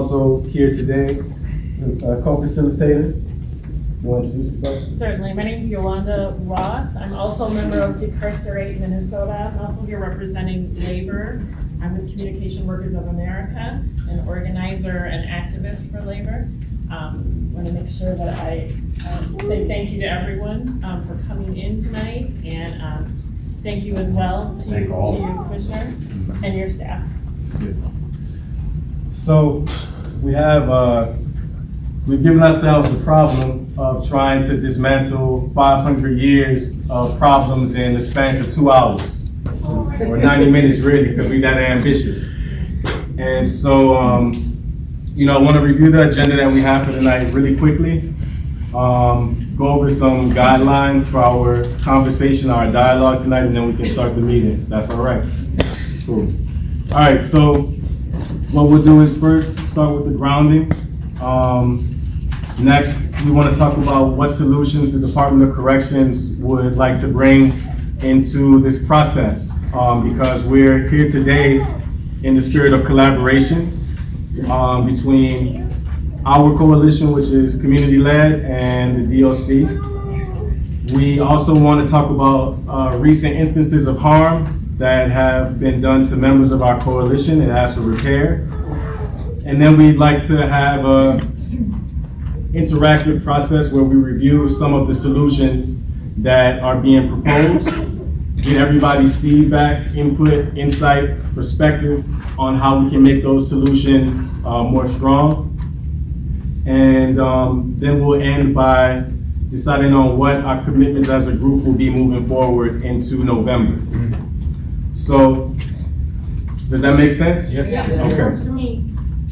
also here today, co-facilitator. You want to introduce yourself? Certainly. My name is Yolanda Roth. I'm also a member of Decarcerate, Minnesota. I'm also here representing labor. I'm with Communication Workers of America, an organizer and activist for labor. Want to make sure that I say thank you to everyone for coming in tonight, and thank you as well to you, Commissioner, and your staff. So we have, we've given ourselves the problem of trying to dismantle 500 years of problems in the span of 2 hours, or 90 minutes really, because we're that ambitious. And so, I want to review the agenda that we have for tonight really quickly, go over some guidelines for our conversation, our dialogue tonight, and then we can start the meeting. That's all right. Cool. All right, so what we'll do is first start with the grounding. Next, we want to talk about what solutions the Department of Corrections would like to bring into this process, because we're here today in the spirit of collaboration between our coalition, which is community-led, and the DOC. We also want to talk about recent instances of harm that have been done to members of our coalition and ask for repair. And then we'd like to have a interactive process where we review some of the solutions that are being proposed, get everybody's feedback, input, insight, perspective on how we can make those solutions more strong. And then we'll end by deciding on what our commitments as a group will be moving forward into November. So, does that make sense? Yes. Okay.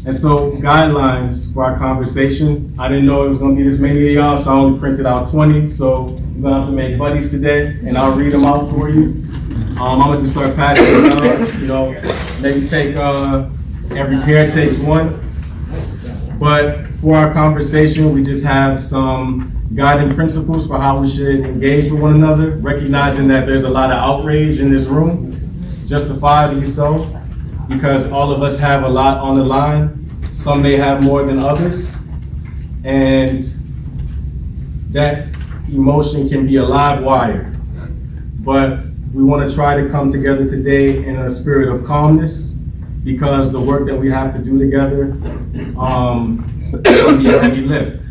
And so, guidelines for our conversation. I didn't know it was going to be this many of y'all, so I only printed out 20. So, you're going to have to make buddies today, and I'll read them out for you. I'm going to just start passing it out. Maybe take, every pair takes one. But for our conversation, we just have some guiding principles for how we should engage with one another, recognizing that there's a lot of outrage in this room, justifiably so, because all of us have a lot on the line. Some may have more than others, and that emotion can be a live wire. But we want to try to come together today in a spirit of calmness, because the work that we have to do together will be a heavy lift.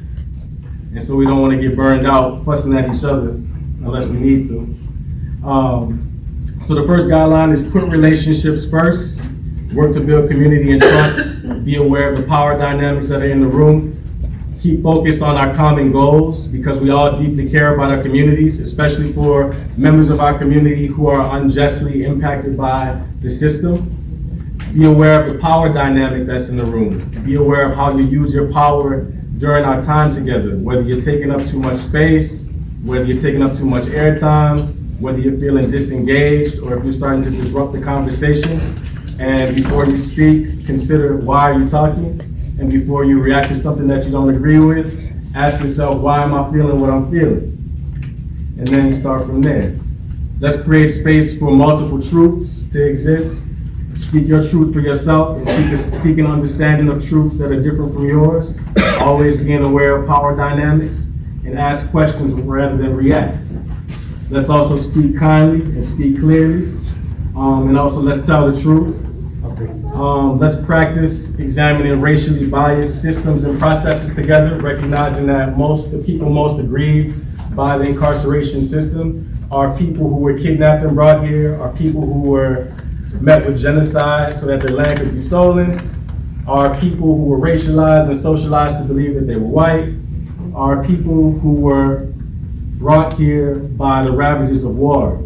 And so we don't want to get burned out fussing at each other unless we need to. So the first guideline is put relationships first, work to build community and trust, be aware of the power dynamics that are in the room, keep focused on our common goals, because we all deeply care about our communities, especially for members of our community who are unjustly impacted by the system. Be aware of the power dynamic that's in the room. Be aware of how you use your power during our time together, whether you're taking up too much space, whether you're taking up too much airtime, whether you're feeling disengaged, or if you're starting to disrupt the conversation. And before you speak, consider why are you talking? And before you react to something that you don't agree with, ask yourself, why am I feeling what I'm feeling? And then start from there. Let's create space for multiple truths to exist. Speak your truth for yourself and seek an understanding of truths that are different from yours. Always being aware of power dynamics and ask questions rather than react. Let's also speak kindly and speak clearly. And also let's tell the truth. Let's practice examining racially biased systems and processes together, recognizing that the people most aggrieved by the incarceration system are people who were kidnapped and brought here, are people who were met with genocide so that their land could be stolen, are people who were racialized and socialized to believe that they were white, are people who were brought here by the ravages of war,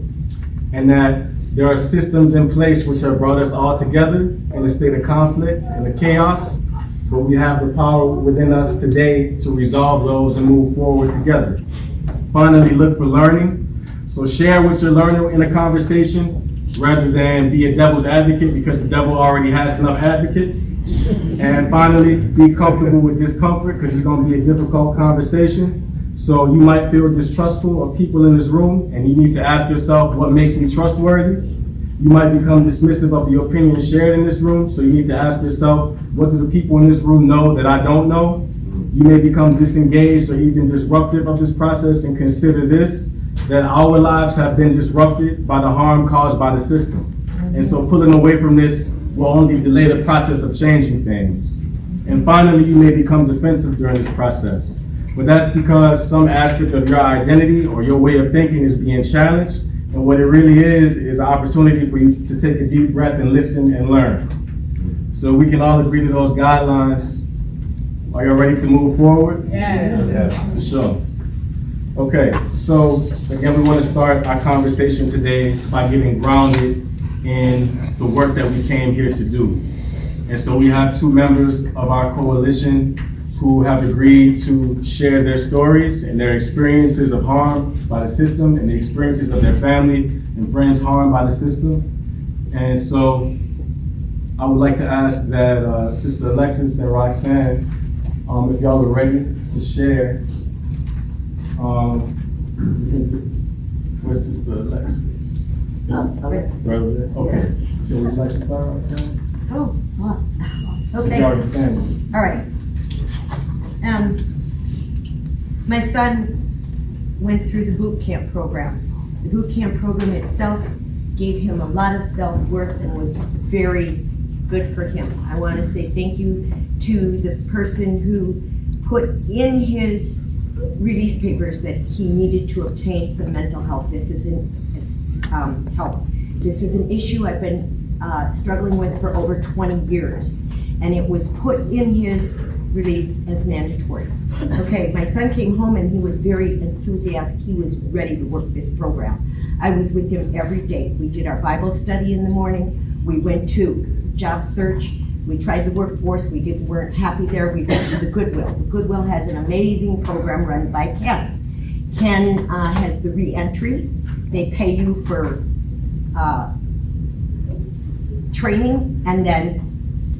and that there are systems in place which have brought us all together in a state of conflict and of chaos, but we have the power within us today to resolve those and move forward together. Finally, look for learning. So share what you're learning in a conversation rather than be a devil's advocate, because the devil already has enough advocates. And finally, be comfortable with discomfort, because it's going to be a difficult conversation. So you might feel distrustful of people in this room, and you need to ask yourself, what makes me trustworthy? You might become dismissive of the opinion shared in this room, so you need to ask yourself, what do the people in this room know that I don't know? You may become disengaged or even disruptive of this process, and consider this, that our lives have been disrupted by the harm caused by the system. And so pulling away from this will only delay the process of changing things. And finally, you may become defensive during this process. But that's because some aspect of your identity or your way of thinking is being challenged. And what it really is an opportunity for you to take a deep breath and listen and learn. So we can all agree to those guidelines. Are you ready to move forward? Yes. Yeah, for sure. Okay, so again, we want to start our conversation today by getting grounded in the work that we came here to do. And so we have two members of our coalition who have agreed to share their stories and their experiences of harm by the system and the experiences of their family and friends harmed by the system. And so I would like to ask that Sister Alexis and Roxanne, if y'all are ready to share. Where's Sister Alexis? Okay. Right over there? Okay. Can we like to start, Roxanne? Okay. You already standing. All right. My son went through the boot camp program. The boot camp program itself gave him a lot of self-worth and was very good for him. I want to say thank you to the person who put in his release papers that he needed to obtain some mental help. This isn't help. This is an issue I've been struggling with for over 20 years, and it was put in his release as mandatory. Okay, my son came home and he was very enthusiastic. He was ready to work this program. I was with him every day. We did our Bible study in the morning. We went to job search. We tried the workforce. We weren't happy there. We went to the Goodwill. The Goodwill has an amazing program run by Ken. Ken has the re-entry. They pay you for training and then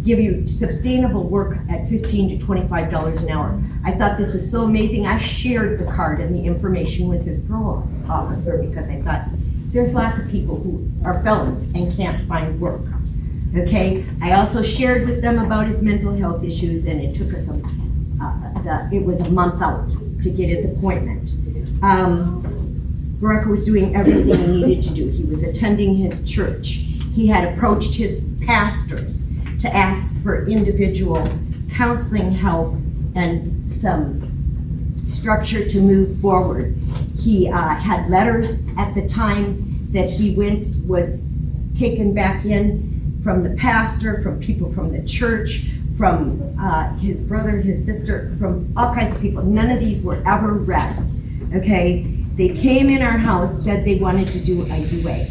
give you sustainable work at $15 to $25 an hour. I thought this was so amazing. I shared the card and the information with his parole officer because I thought there's lots of people who are felons and can't find work. Okay, I also shared with them about his mental health issues, and it took us it was a month out to get his appointment. Barack was doing everything he needed to do. He was attending his church. He had approached his pastors to ask for individual counseling help and some structure to move forward. He had letters at the time that he was taken back in from the pastor, from people from the church, from his brother, his sister, from all kinds of people. None of these were ever read, okay? They came in our house, said they wanted to do a UA.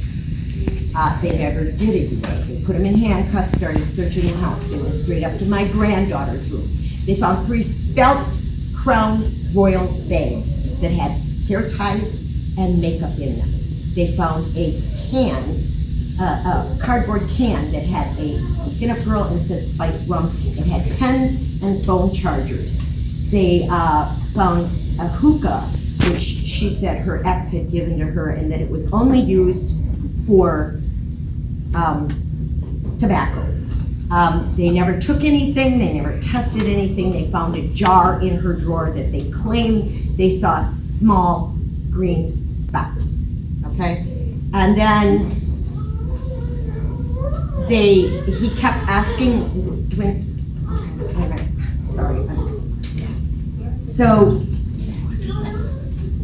They never did a UA. They put him in handcuffs, started searching the house. They went straight up to my granddaughter's room. They found 3 felt crown royal bags that had hair ties and makeup in them. They found a can, a cardboard can that had a skin-up girl and it said spice rum. It had pens and phone chargers. They found a hookah, which she said her ex had given to her, and that it was only used for tobacco. They never took anything, they never tested anything. They found a jar in her drawer that they claimed they saw small green specks, okay? And then he kept asking, so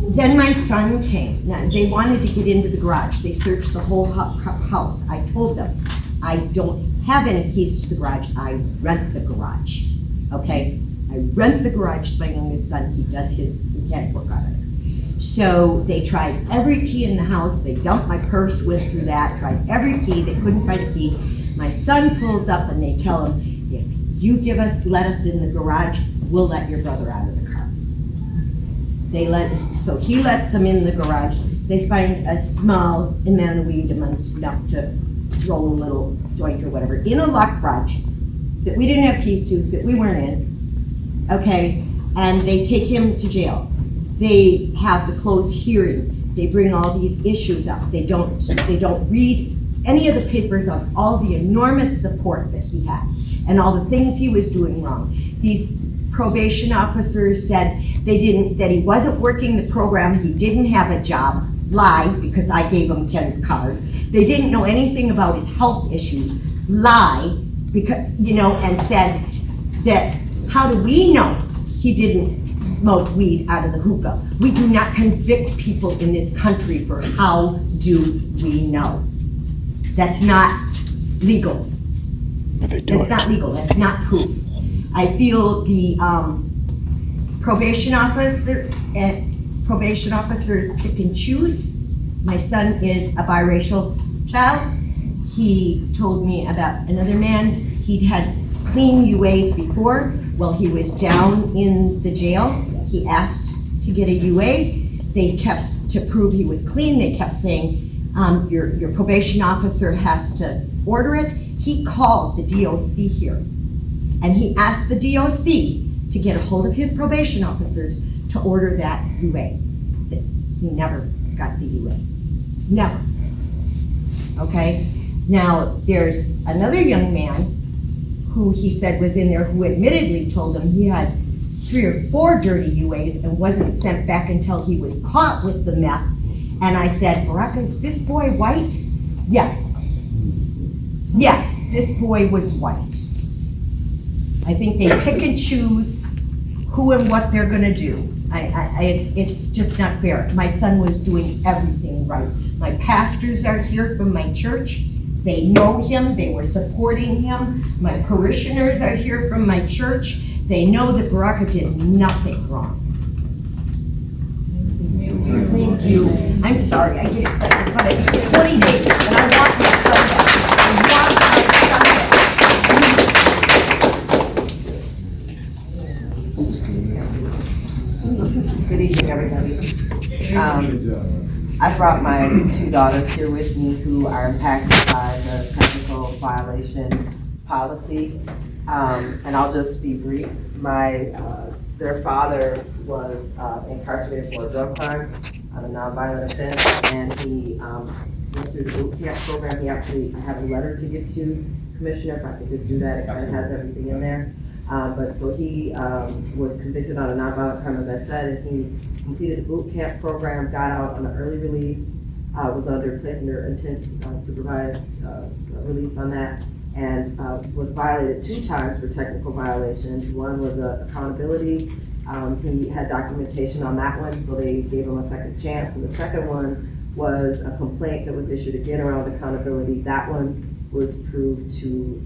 then my son came. Now, they wanted to get into the garage. They searched the whole house. I told them, I don't have any keys to the garage. I rent the garage, okay? I rent the garage to my youngest son. He does his mechanic work on it. So they tried every key in the house. They dumped my purse, went through that, tried every key. They couldn't find a key. My son pulls up and they tell him, if you let us in the garage, we'll let your brother out of the car. So he lets them in the garage. They find a small amount of weed, enough to roll a little joint or whatever, in a locked garage that we didn't have keys to, that we weren't in, okay? And they take him to jail. They have the closed hearing. They bring all these issues up. They don't read any of the papers on all the enormous support that he had and all the things he was doing wrong. These probation officers said that he wasn't working the program, he didn't have a job, lied because I gave him Ken's card. They didn't know anything about his health issues, lie, because, and said that, how do we know he didn't smoke weed out of the hookah? We do not convict people in this country for how do we know. That's not legal. But they do That's not legal, that's not proof. I feel the probation officers pick and choose. My son is a biracial child. He told me about another man, he'd had clean UAs before. While he was down in the jail, he asked to get a UA. They kept, to prove he was clean, they kept saying, your probation officer has to order it. He called the DOC here, and he asked the DOC to get a hold of his probation officers to order that UA. He never got the UA, never. Okay, now there's another young man who he said was in there who admittedly told him he had 3 or 4 dirty UAs and wasn't sent back until he was caught with the meth. And I said, Baraka, is this boy white? Yes. Yes, this boy was white. I think they pick and choose who and what they're gonna do. It's just not fair. My son was doing everything right. My pastors are here from my church. They know him, they were supporting him. My parishioners are here from my church. They know that Baraka did nothing wrong. Thank you. I'm sorry, I get excited, but it's 20 days, and I want my son back. Good evening, everybody. I brought my 2 daughters here with me who are impacted by the technical violation policy. And I'll just be brief. Their father was incarcerated for a drug crime on a nonviolent offense, and he went through the boot camp program. He actually, I have a letter to give to Commissioner, if I could just do that, it kind of has everything in there. But so he was convicted on a nonviolent crime, as I said, and he completed the boot camp program, got out on an early release, was placed under intense supervised release on that, and was violated 2 times for technical violations. One was accountability. He had documentation on that one, so they gave him a second chance. And the second one was a complaint that was issued again around accountability. That one was proved to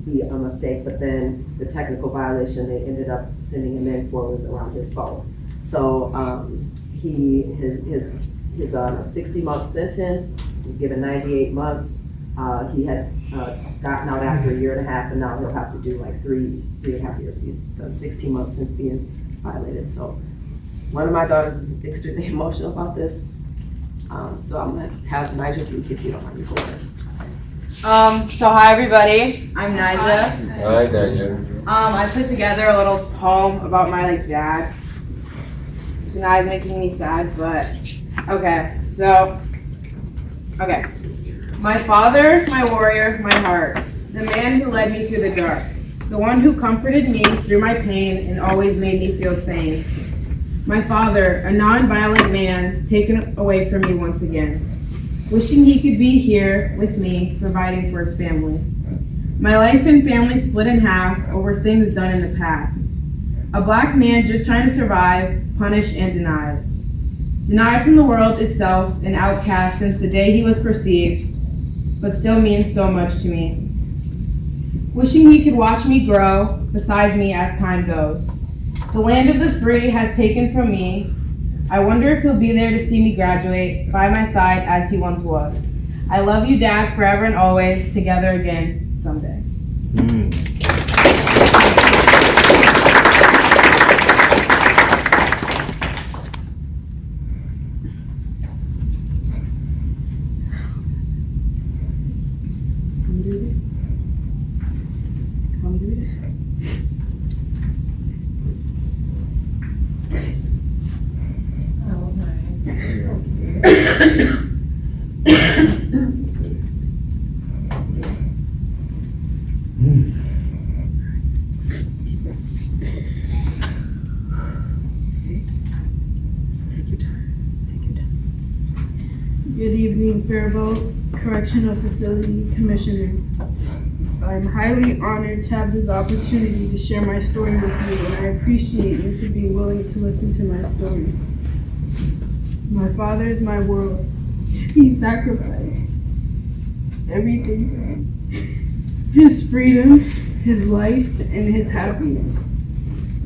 be a mistake, but then the technical violation they ended up sending him in for was around his phone. So his 60-month sentence was given 98 months. He had gotten out after a 1.5 years, and now he'll have to do like 3.5 years. He's done 16 months since being violated. So one of my daughters is extremely emotional about this. So I'm gonna have Nigel Duke, if you don't mind me, go first. So hi everybody, I'm Nija. Hi, Daniel. I put together a little poem about my dad. Now it's making me sad, but okay, My father, my warrior, my heart, the man who led me through the dark, the one who comforted me through my pain and always made me feel sane. My father, a non-violent man, taken away from me once again. Wishing he could be here with me, providing for his family. My life and family split in half over things done in the past. A black man just trying to survive, punished and denied. Denied from the world itself, an outcast since the day he was perceived, but still means so much to me. Wishing he could watch me grow beside me as time goes. The land of the free has taken from me. I wonder if he'll be there to see me graduate, by my side as he once was. I love you, Dad, forever and always, together again someday. Good evening, Faribault Correctional Facility Commissioner. I'm highly honored to have this opportunity to share my story with you, and I appreciate you for being willing to listen to my story. My father is my world. He sacrificed everything for me. His freedom, his life, and his happiness.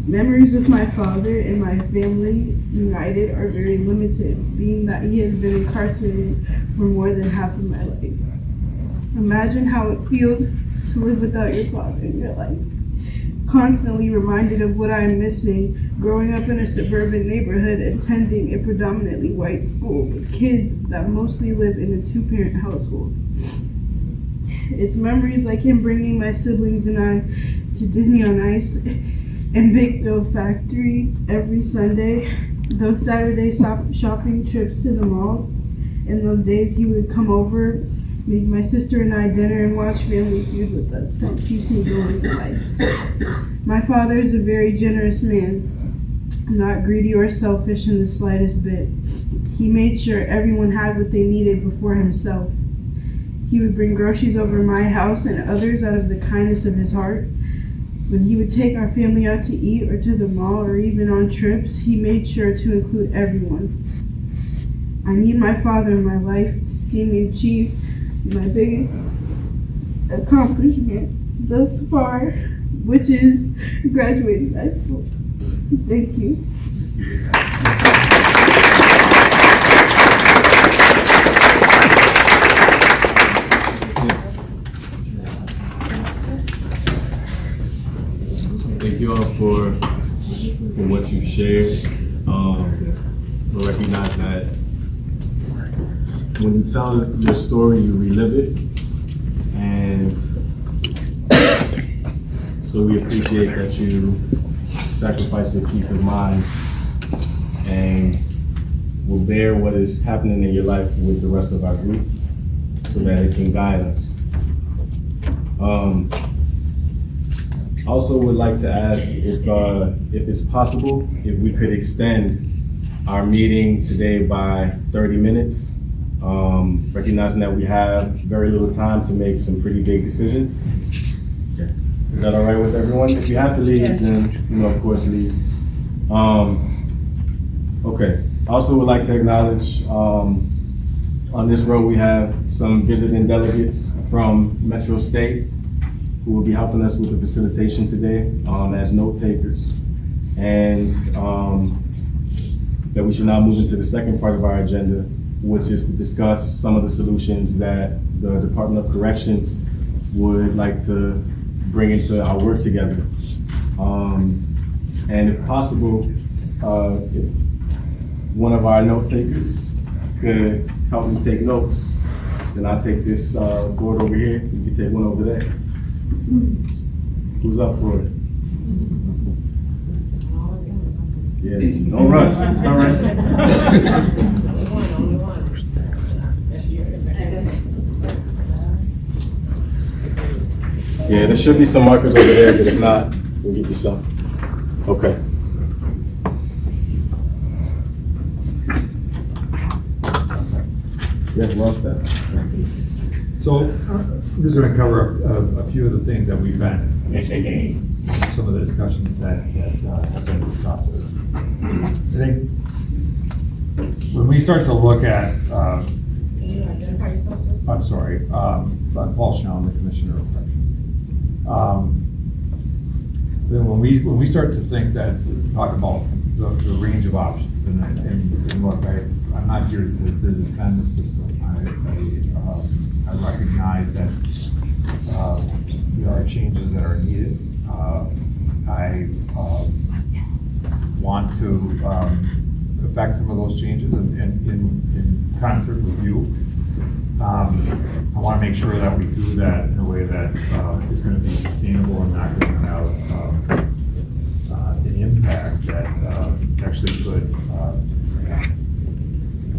Memories with my father and my family united are very limited, being that he has been incarcerated for more than half of my life. Imagine how it feels to live without your father in your life. Constantly reminded of what I am missing, growing up in a suburban neighborhood, attending a predominantly white school with kids that mostly live in a two-parent household. It's memories like him bringing my siblings and I to Disney on Ice and Big Dough Factory every Sunday, those Saturday shopping trips to the mall. In those days, he would come over, make my sister and I dinner, and watch Family Feud with us. That keeps me going in life. My father is a very generous man, not greedy or selfish in the slightest bit. He made sure everyone had what they needed before himself. He would bring groceries over to my house and others out of the kindness of his heart. When he would take our family out to eat or to the mall or even on trips, he made sure to include everyone. I need my father in my life to see me achieve my biggest accomplishment thus far, which is graduating high school. Thank you. Thank you all for what you shared. I recognize that when you tell your story, you relive it, and so we appreciate that you sacrifice your peace of mind and will bear what is happening in your life with the rest of our group so that it can guide us. Also would like to ask if it's possible, if we could extend our meeting today by 30 minutes, recognizing that we have very little time to make some pretty big decisions. Okay. Is that all right with everyone? If you have to leave, then, of course, leave. Okay. Also would like to acknowledge, on this row we have some visiting delegates from Metro State who will be helping us with the facilitation today as note takers. And that we should now move into the second part of our agenda, which is to discuss some of the solutions that the Department of Corrections would like to bring into our work together. And if possible, if one of our note takers could help me take notes, then I'll take this board over here. You can take one over there. Who's up for it? Yeah, don't rush. It's all right. Yeah, there should be some markers over there, but if not, we'll give you some. Okay. Yeah, well said. So I'm just going to cover a few of the things that we've been, some of the discussions that have been discussed. I think when we start to look at, Can you identify yourself, sir? I'm sorry, I'm Paul Schnell, I'm the Commissioner of Corrections. Then when we start to think that, talk about the range of options, and look, I'm not here to defend the system. I recognize that there are changes that are needed. I want to affect some of those changes in concert with you. I want to make sure that we do that in a way that is going to be sustainable and not going to have an impact that actually could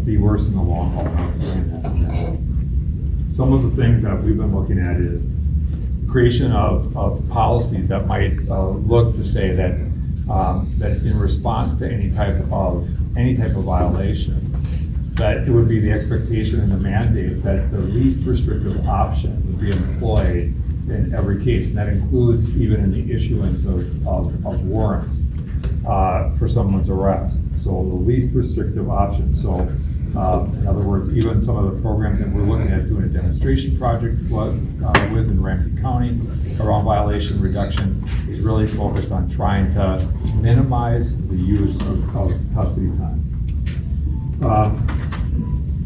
be worse in the long haul. Some of the things that we've been looking at is creation of policies that might look to say that that in response to any type of violation, that it would be the expectation and the mandate that the least restrictive option would be employed in every case, and that includes even in the issuance of warrants for someone's arrest. So the least restrictive option. So in other words, even some of the programs that we're looking at doing a demonstration project with in Ramsey County around violation reduction is really focused on trying to minimize the use of custody time.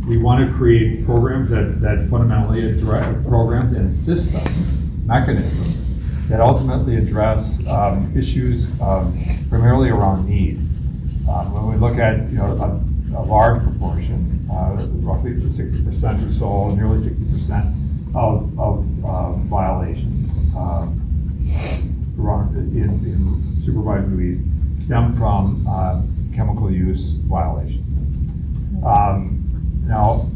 We want to create programs that fundamentally address programs and systems, mechanisms that ultimately address issues primarily around need. When we look at a large proportion, roughly 60% or so, nearly 60% of violations in supervised release stem from chemical use violations. Now,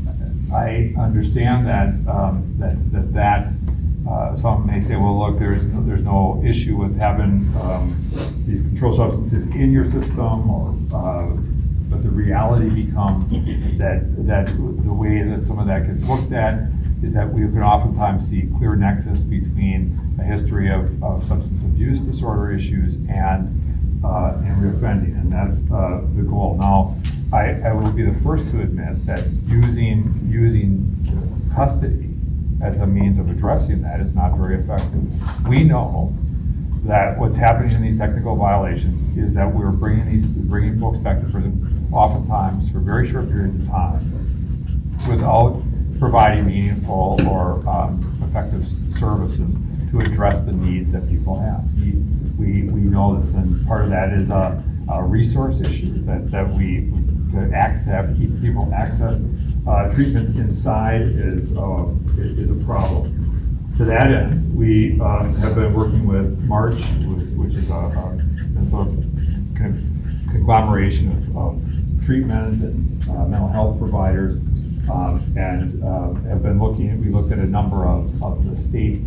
I understand that some may say, well, look, there's no issue with having these controlled substances in your system, but the reality becomes that the way that some of that gets looked at is that we can oftentimes see clear nexus between a history of substance abuse disorder issues and reoffending, and that's the goal. Now, I will be the first to admit that using custody as a means of addressing that is not very effective. We know that what's happening in these technical violations is that we're bringing folks back to prison oftentimes for very short periods of time without providing meaningful or effective services to address the needs that people have. We know this, and part of that is a resource issue that we have keep people access treatment inside is a problem. To that end, we have been working with March, which is a conglomeration of treatment and mental health providers, and have been we looked at a number of the state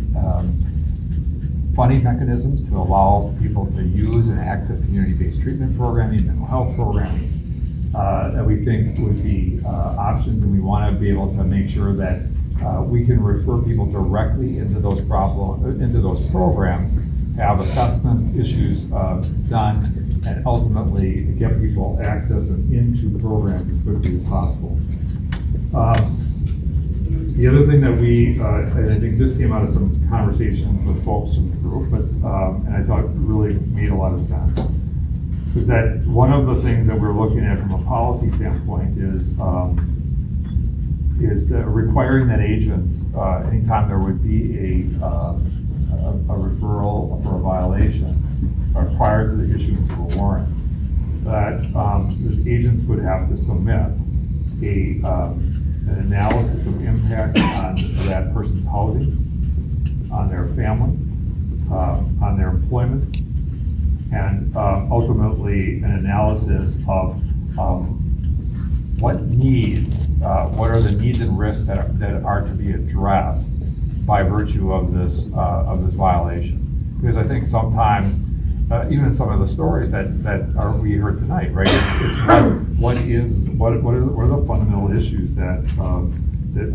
funding mechanisms to allow people to use and access community-based treatment programming, mental health programming, that we think would be options, and we want to be able to make sure that we can refer people directly into those programs, have assessment issues done, and ultimately get people access into programs as quickly as possible. The other thing that and I think this came out of some conversations with folks in the group, and I thought really made a lot of sense, is that one of the things that we're looking at from a policy standpoint is requiring that agents, anytime there would be a referral for a violation, prior to the issuance of a warrant, that the agents would have to submit an analysis of impact on that person's housing, on their family, on their employment, and ultimately an analysis of what are the needs and risks that are to be addressed by virtue of this violation. Because I think sometimes, even in some of the stories that we heard tonight, right? It's what are the fundamental issues that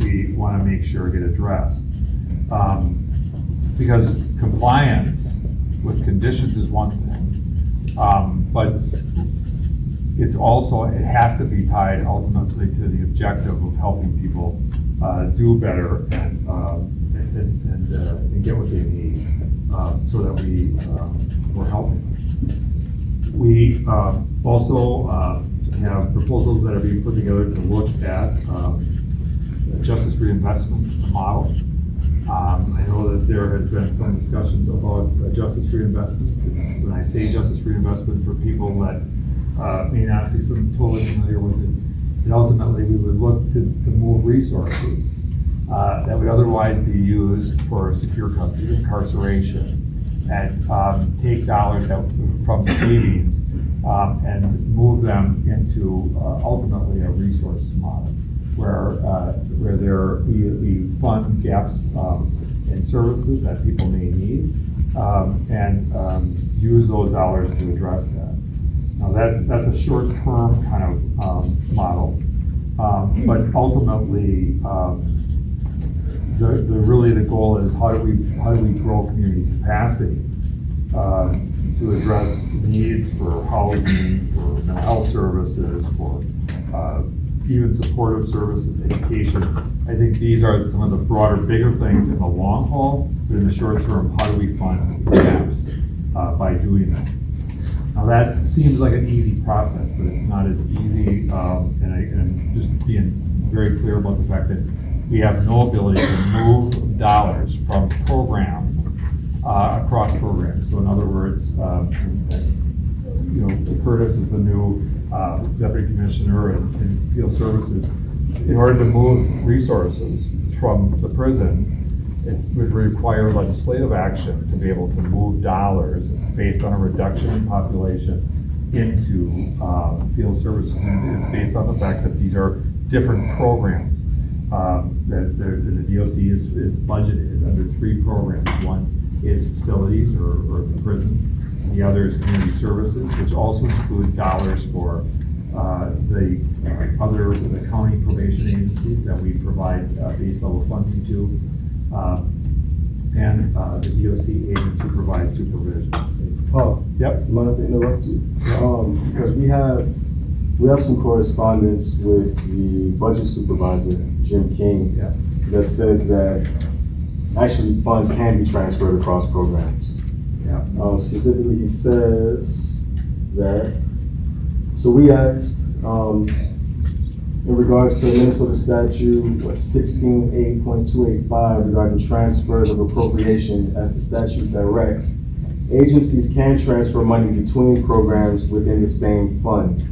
we want to make sure get addressed. Because compliance with conditions is one thing, but it has to be tied ultimately to the objective of helping people do better and get what they need, so that we're helping. We also have proposals that are being put together to look at the justice reinvestment model. I know that there has been some discussions about justice reinvestment. When I say justice reinvestment, for people that may not be totally familiar with it, ultimately we would look to move resources that would otherwise be used for secure custody, incarceration, and take dollars from savings and move them into ultimately a resource model where we fund gaps in services that people may need and use those dollars to address that. Now that's a short-term kind of model. But ultimately, the goal is how do we grow community capacity to address needs for housing, for mental health services, for even supportive services, education. I think these are some of the broader, bigger things in the long haul, but in the short term, how do we fund gaps by doing that? Now that seems like an easy process, but it's not as easy, and just being very clear about the fact that we have no ability to move dollars from programs across programs. So in other words, Curtis is the new deputy commissioner in field services. In order to move resources from the prisons, it would require legislative action to be able to move dollars based on a reduction in population into field services. And it's based on the fact that these are different programs. That the DOC is budgeted under 3 programs. One is facilities or the prison. The other is community services, which also includes dollars for the county probation agencies that we provide base level funding to, and the DOC agents who provide supervision. Paul, Yep. mind if I interrupt you? Because we have some correspondence with the budget supervisor, Jim King, Yeah. that says that actually funds can be transferred across programs. Yeah. Specifically, he says that, so we asked, in regards to Minnesota statute, 16A.285 regarding transfers of appropriation, as the statute directs, agencies can transfer money between programs within the same fund.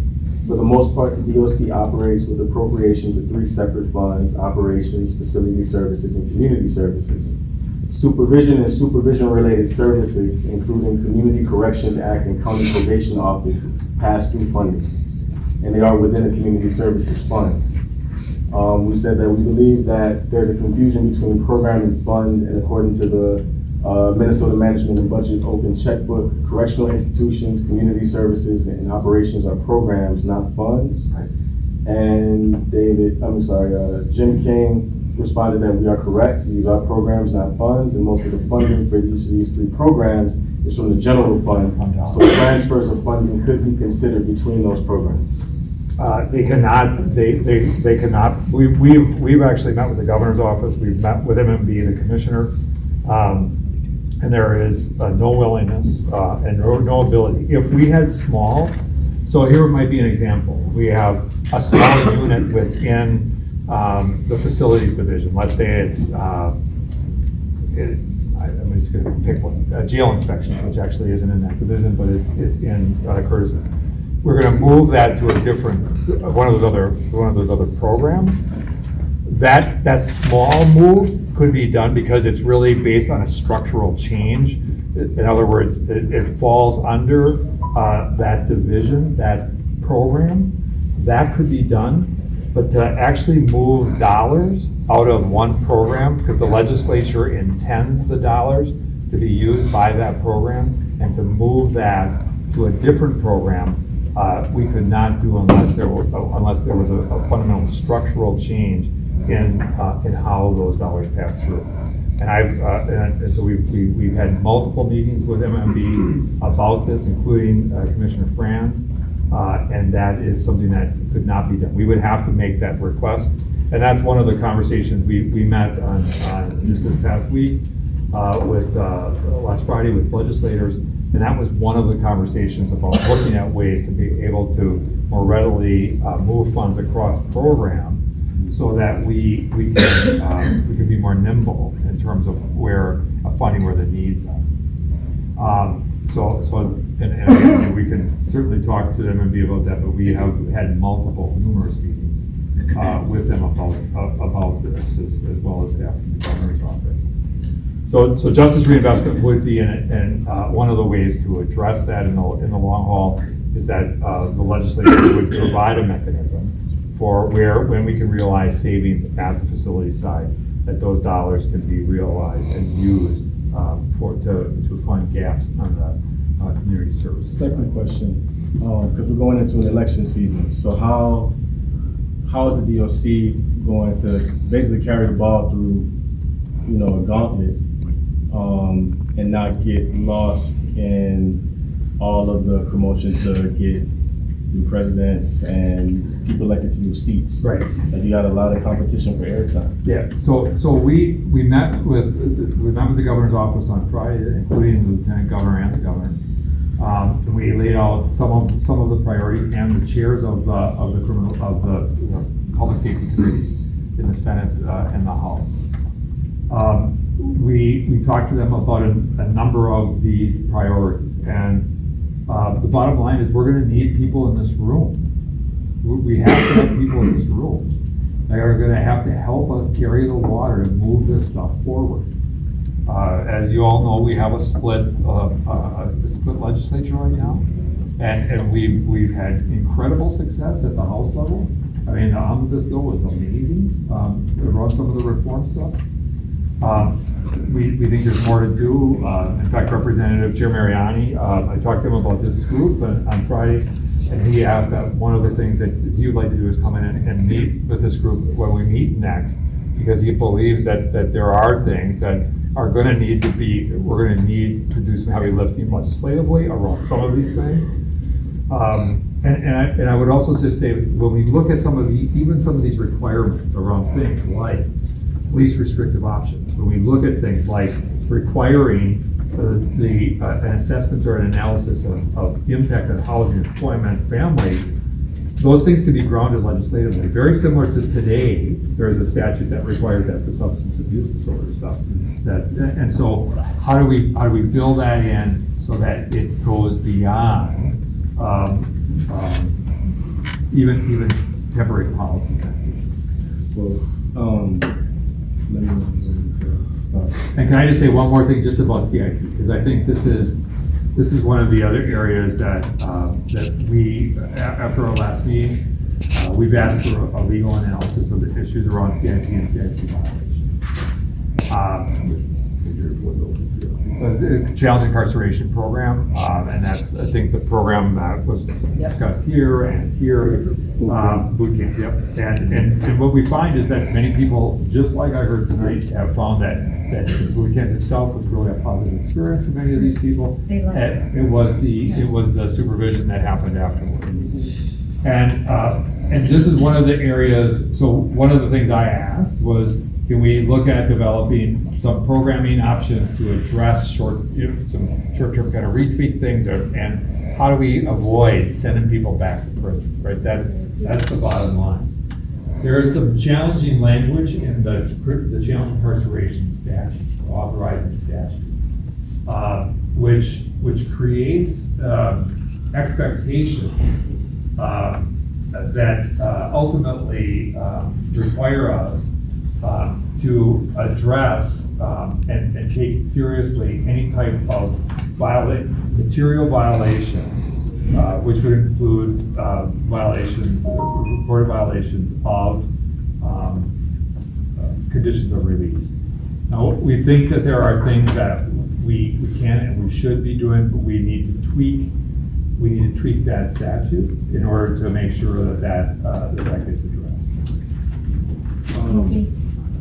For the most part, the DOC operates with appropriations of 3 separate funds: operations, facility services, and community services. Supervision and supervision-related services, including Community Corrections Act and County Probation Office, pass through funding, and they are within the Community Services Fund. We said that we believe that there's a confusion between program and fund, and according to the Minnesota Management and Budget Open Checkbook, correctional institutions, community services, and operations are programs, not funds. Right. And Jim King responded that we are correct. These are programs, not funds, and most of the funding for each of these 3 programs is from the general fund. So transfers of funding could be considered between those programs. They cannot. They cannot. We've actually met with the governor's office. We've met with MMB, the commissioner, and there is no willingness and no ability. If we had small, so here might be an example. We have a small unit within the facilities division. Let's say it's, I'm just going to pick one, jail inspections, which actually isn't in that division, but it's in Curtis. We're going to move that to a different, one of those other programs. That small move could be done because it's really based on a structural change. In other words, it falls under that division, that program. That could be done. But to actually move dollars out of one program, because the legislature intends the dollars to be used by that program, and to move that to a different program, we could not do unless there was a fundamental structural change in how those dollars pass through. And so we've had multiple meetings with MMB about this, including Commissioner Franz. And that is something that could not be done. We would have to make that request. And that's one of the conversations we met on just this past week with last Friday with legislators. And that was one of the conversations about looking at ways to be able to more readily move funds across program so that we can be more nimble in terms of funding where the needs are. And again, we can certainly talk to them and be about that, but we have had numerous meetings with them about this, as well as staff from the governor's office. So justice reinvestment would be one of the ways to address that in the long haul is that the legislature would provide a mechanism for when we can realize savings at the facility side, that those dollars can be realized and used to fund gaps on the community services. Second question, because we're going into an election season, so how how is the DOC going to basically carry the ball through, a gauntlet, and not get lost in all of the promotion to get new presidents and people elected to new seats. Right. Like, you got a lot of competition for airtime. Yeah, so we met with the governor's office on Friday, including the lieutenant governor and the governor. And we laid out some of the priorities and the chairs of the public safety committees in the Senate and the House. We talked to them about a number of these priorities, and the bottom line is we're going to need people in this room. We have to have people in this room. They are going to have to help us carry the water and move this stuff forward. As you all know, we have a split legislature right now, and we've had incredible success at the House level. I mean, the omnibus bill was amazing. Around some of the reform stuff. We think there's more to do. In fact, Representative Chair Mariani, I talked to him about this group on Friday, and he asked that one of the things that he would like to do is come in and meet with this group when we meet next, because he believes that there are things that are going to need to be, we're going to need to do some heavy lifting legislatively around some of these things. And I would also just say, when we look at some of these requirements around things like least restrictive options, when we look at things like requiring an assessment or an analysis of impact on housing, employment, family, those things can be grounded legislatively. Very similar to today, there is a statute that requires that for substance abuse disorder stuff. And so how do we build that in so that it goes beyond even temporary policy? Well, let me start. And can I just say one more thing just about CIP, because I think this is one of the other areas that we, after our last meeting, we've asked for a legal analysis of the issues around CIP and CIP violation. The Challenge Incarceration Program, and that's, I think, the program that was discussed here and here, boot camp, yep. And what we find is that many people, just like I heard tonight, have found that the boot camp itself was really a positive experience for many of these people. They loved it. It was the supervision that happened afterward. And this is one of the areas, so one of the things I asked was, can we look at developing some programming options to address some short-term kind of retweak things, and how do we avoid sending people back to prison, right? That's the bottom line. There is some challenging language in the challenge incarceration statute, authorizing statute, which creates expectations that ultimately require us to address and take seriously any type of material violation, which would include reported violations of conditions of release. Now, we think that there are things that we can and we should be doing, but we need to tweak that statute in order to make sure that gets addressed.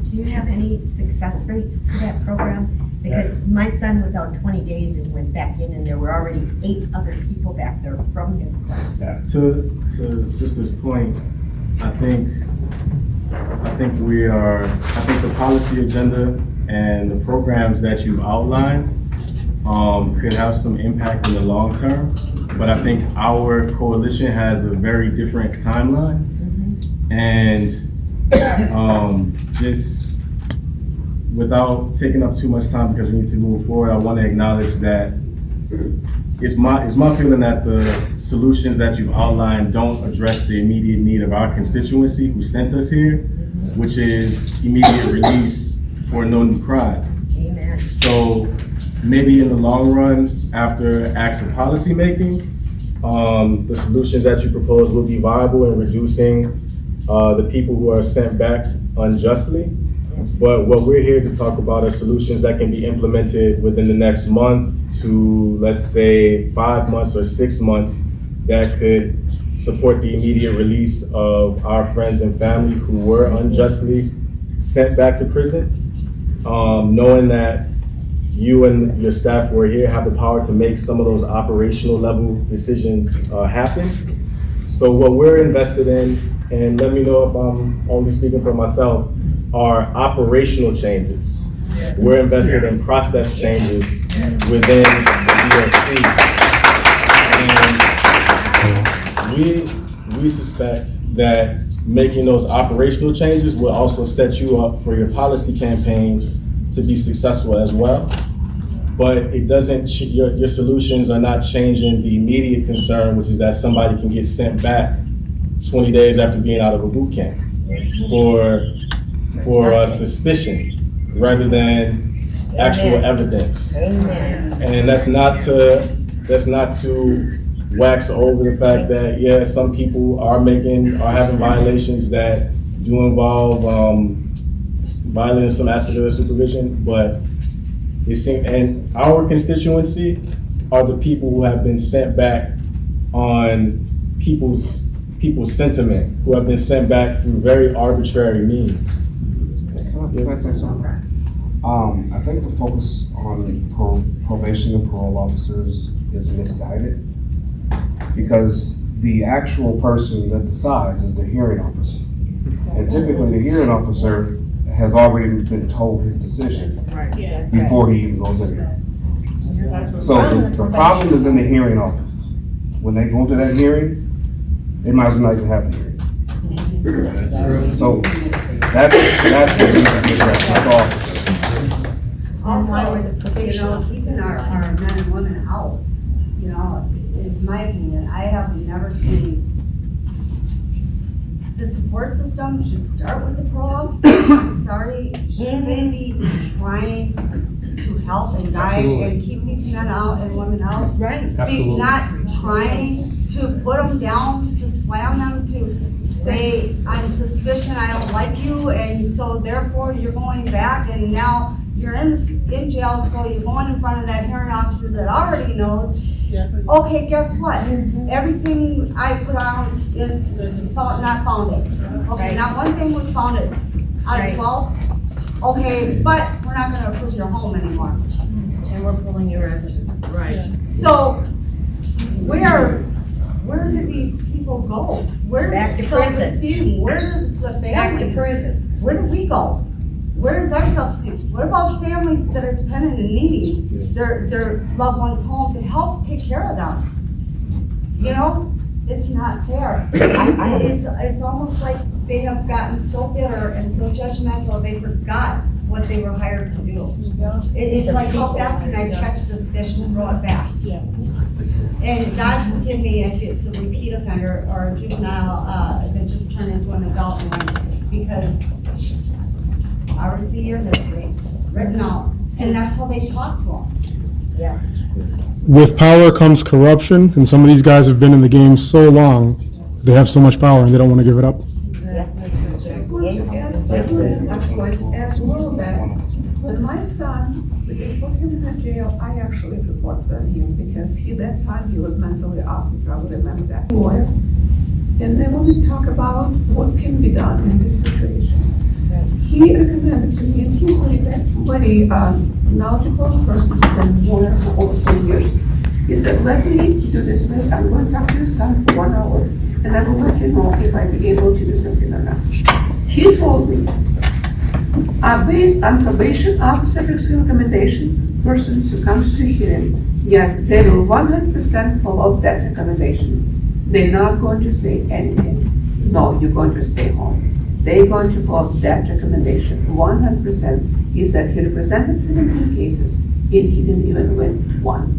Do you have any success rate for that program? Because my son was out 20 days and went back in, and there were already 8 other people back there from his class. Yeah. To the sister's point, I think the policy agenda and the programs that you've outlined could have some impact in the long term, but I think our coalition has a very different timeline. And just without taking up too much time, because we need to move forward, I want to acknowledge that it's my feeling that the solutions that you've outlined don't address the immediate need of our constituency who sent us here, which is immediate release for no new crime. Amen. So maybe in the long run, after acts of policy making, the solutions that you propose will be viable in reducing the people who are sent back unjustly. But what we're here to talk about are solutions that can be implemented within the next month to, let's say, 5 months or 6 months, that could support the immediate release of our friends and family who were unjustly sent back to prison. Knowing that you and your staff who are here have the power to make some of those operational level decisions happen. So what we're invested in, and let me know if I'm only speaking for myself, are operational changes. We're invested in process changes within the DOC. And we suspect that making those operational changes will also set you up for your policy campaign to be successful as well. But it doesn't, your solutions are not changing the immediate concern, which is that somebody can get sent back 20 days after being out of a boot camp for suspicion rather than actual evidence. Amen. And that's not to wax over the fact that, yeah, some people are having violations that do involve violating some aspect of their supervision, but and our constituency are the people who have been sent back on people's sentiment, who have been sent back through very arbitrary means. Can I say something? I think the focus on probation and parole officers is misguided, because the actual person that decides is the hearing officer. And typically the hearing officer has already been told his decision before he even goes in there. So the problem is in the hearing office. When they go to that hearing, they might as well not even have the hearing. So that's the reason that's all. Keeping our men and women out, is my opinion. I have never seen, the support system should start with the parole officers. I'm sorry, should they be trying to help and guide and keep these men out and women out? Right. Be not trying to put them down, to slam them, to say, I'm suspicion, I don't like you, and so therefore you're going back, and now you're in jail, so you're going in front of that hearing officer that already knows. Okay, guess what? Everything I put on is not founded. Okay, not one thing was founded out of 12. Okay, but we're not gonna approve your home anymore. And we're pulling your residence. Right. So, where did these people go? Where's Back to prison. self-esteem? Where's the families? Back to prison. Where do we go? Where's our self-esteem? What about families that are dependent and needing their loved ones home to help take care of them? It's not fair. It's almost like they have gotten so bitter and so judgmental, they forgot what they were hired to do. It's like, how fast can I catch this fish and throw it back? Yeah. And God forgive me if it's a repeat offender or a juvenile that just turned into an adult one, because I already see your history written out, and that's how they talk to them. Yes. With power comes corruption, and some of these guys have been in the game so long, they have so much power and they don't want to give it up. As well, that when my son, they put him in the jail, I actually reported him because that time he was mentally off, if I would remember that. Lawyer. And then when we talk about what can be done in this situation, he recommended to me, and he's very knowledgeable person, who's been lawyer for over 10 years. He said, let me do this way, I'm going to talk to your son for 1 hour, and I will let you know if I be able to do something or not. He told me, based on probation officer's recommendation, persons who comes to hearing, yes, they will 100% follow that recommendation. They're not going to say anything. No, you're going to stay home. They're going to follow that recommendation 100%. He said he represented 17 cases and he didn't even win one.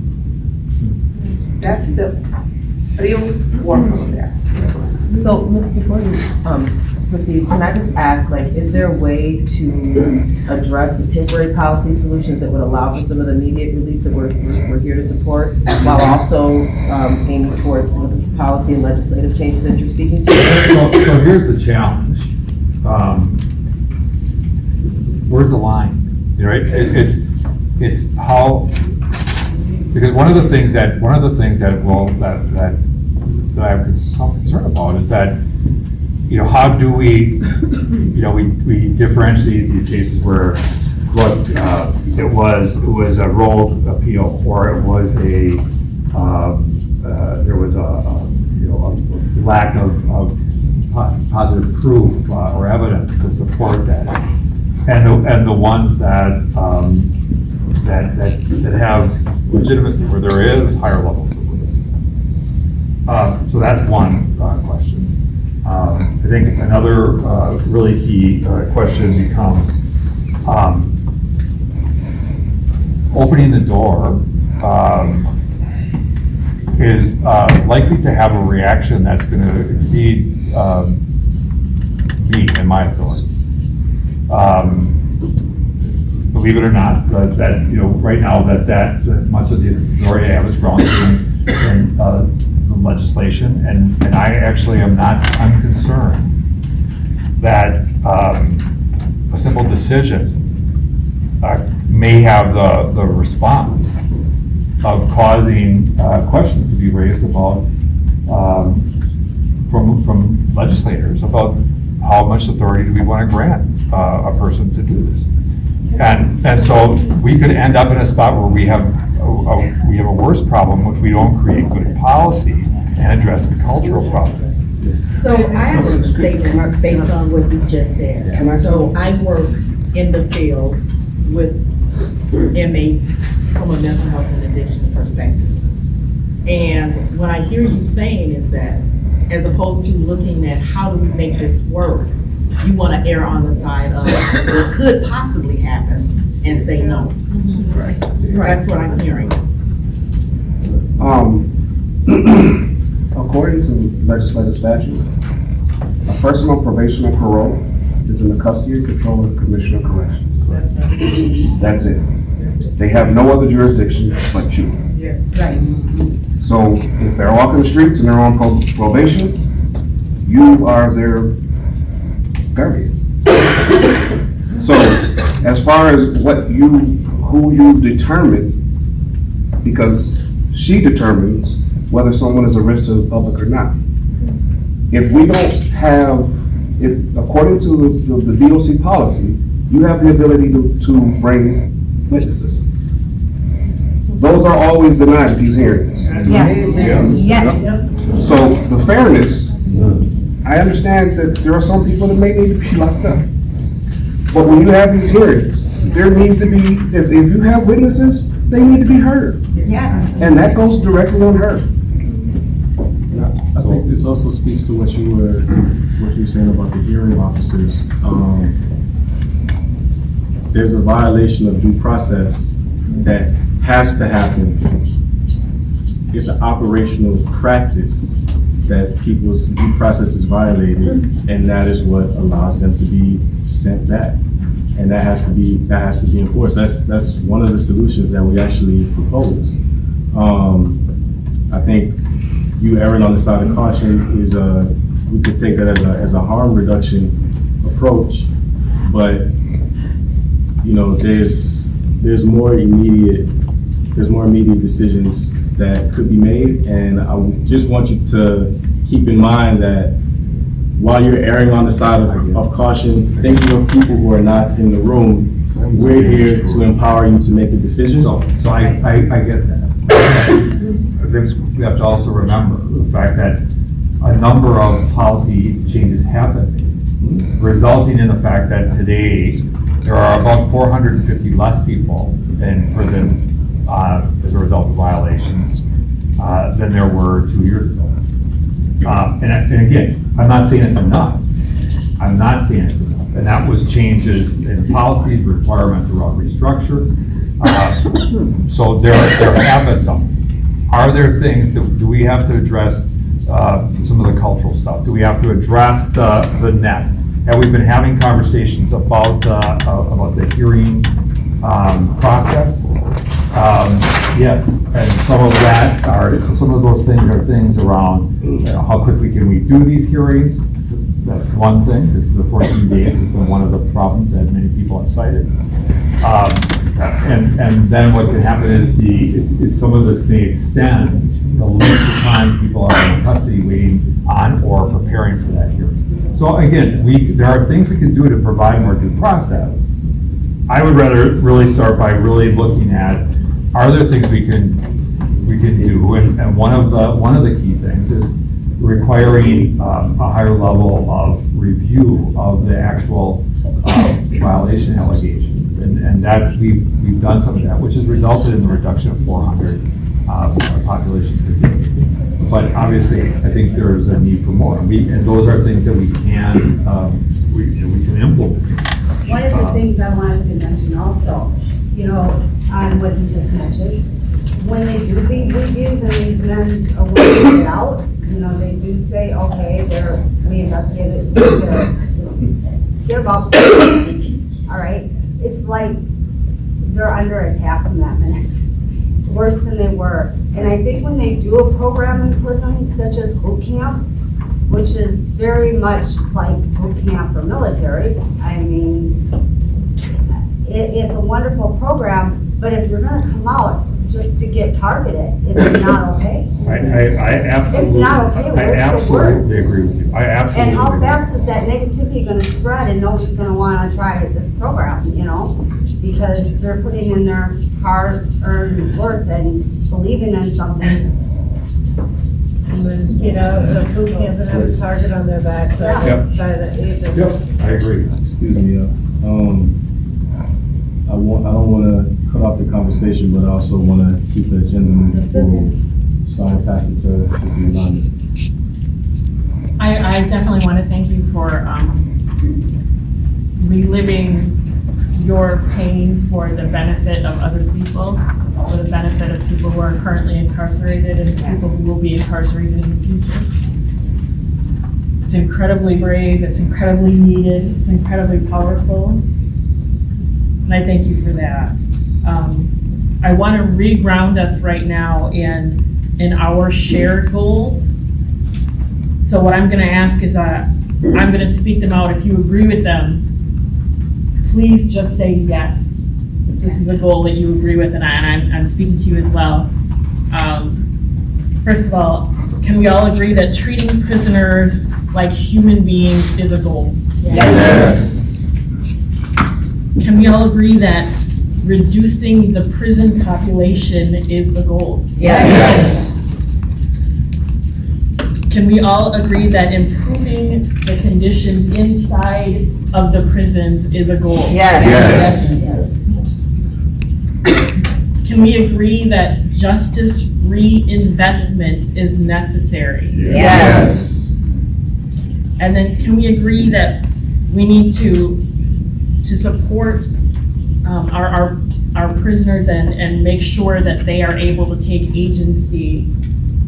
That's the real work over there. So, before you proceed, can I just ask, is there a way to address the temporary policy solutions that would allow for some of the immediate release that we're here to support, while also aiming towards some of the policy and legislative changes that you're speaking to? So here's the challenge. Where's the line? Right? It's how, because one of the things that that I'm some concern about is that, how do we, we differentiate these cases where, look, it was a rolled appeal, or it was there was a lack of positive proof or evidence to support that, and the ones that have legitimacy, where there is higher levels of legitimacy. So that's one question. I think another really key question becomes opening the door is likely to have a reaction that's going to exceed me and my authority. Believe it or not, that right now that much of the authority I have is grounded in the legislation, and I actually am not unconcerned that a simple decision may have the response of causing questions to be raised about from legislators about how much authority do we want to grant a person to do this. And so we could end up in a spot where we have a worse problem if we don't create good policy and address the cultural problems. So I have a statement based on what you just said. So I work in the field with inmates from a mental health and addiction perspective. And what I hear you saying is that, as opposed to looking at how do we make this work, you want to err on the side of what could possibly happen and say no. Right. That's what I'm hearing. According to legislative statute, a person on probation or parole is in the custody and control of the Commissioner of Corrections. That's it. They have no other jurisdiction but you. Yes. Right. So if they're walking the streets and they're on probation, you are their guardian. So as far as who you determine, because she determines whether someone is a risk to the public or not. If we don't have, according to the DOC policy, you have the ability to bring witnesses. Those are always denied at these hearings. Yes, yes. So the fairness, I understand that there are some people that may need to be locked up. But when you have these hearings, there needs to be, if you have witnesses, they need to be heard. Yes. And that goes directly on her. I think this also speaks to what you were saying about the hearing officers. There's a violation of due process that has to happen. It's an operational practice that people's due process is violated, and that is what allows them to be sent back. And that has to be enforced. That's one of the solutions that we actually propose. I think you erring on the side of caution is we could take that as a harm reduction approach, but there's more immediate decisions that could be made, and I just want you to keep in mind that while you're erring on the side of caution, thinking of people who are not in the room, we're here to empower you to make a decision. So I get that. I think we have to also remember the fact that a number of policy changes happened, resulting in the fact that today there are about 450 less people in prison as a result of violations than there were 2 years ago. And again, I'm not saying it's enough. And that was changes in policies, requirements around restructure. So there have been some. Are there things do we have to address some of the cultural stuff? Do we have to address the net? Have we been having conversations about the hearing process? Yes, and some of those things are things around how quickly can we do these hearings. That's one thing, because the 14 days has been one of the problems that many people have cited. And then what can happen is some of this may extend the length of time people are in custody waiting on or preparing for that hearing. So again, there are things we can do to provide more due process. I would rather really start by really looking at, are there things we can do? And one of the key things is requiring a higher level of review of the actual violation allegations. And that we've done some of that, which has resulted in the reduction of 400 populations per day. But obviously, I think there's a need for more. And those are things that we can implement. One of the things I wanted to mention also, on what you just mentioned, when they do these reviews and these men are working it out, they do say, okay, we investigated, they're about, all right? It's like they're under attack from that minute, worse than they were. And I think when they do a program in prison, such as boot camp, which is very much like boot camp for military, I mean, it's a wonderful program, but if you're gonna come out just to get targeted, it's not okay. I absolutely, It's not okay. I absolutely agree with you. I absolutely And how agree. fast is that negativity gonna spread and nobody's gonna wanna try this program, Because they're putting in their hard-earned work and believing in something. The boot camp and have a target on their back by the agents. Yep, I agree. Excuse me, I don't wanna cut off the conversation, but I also wanna keep the agenda moving forward. So I pass it to Sister Yolanda. I definitely want to thank you for reliving your pain for the benefit of other people, for the benefit of people who are currently incarcerated and people who will be incarcerated in the future. It's incredibly brave, it's incredibly needed, it's incredibly powerful, and I thank you for that. I want to reground us right now in our shared goals. So what I'm going to ask is, I'm going to speak them out. If you agree with them, please just say yes. If this is a goal that you agree with, and I'm speaking to you as well. First of all, can we all agree that treating prisoners like human beings is a goal? Yes. Can we all agree that reducing the prison population is a goal? Yes. Can we all agree that improving the conditions inside of the prisons is a goal? Yes. Can we agree that justice reinvestment is necessary? Yes. And then can we agree that we need to support our prisoners and make sure that they are able to take agency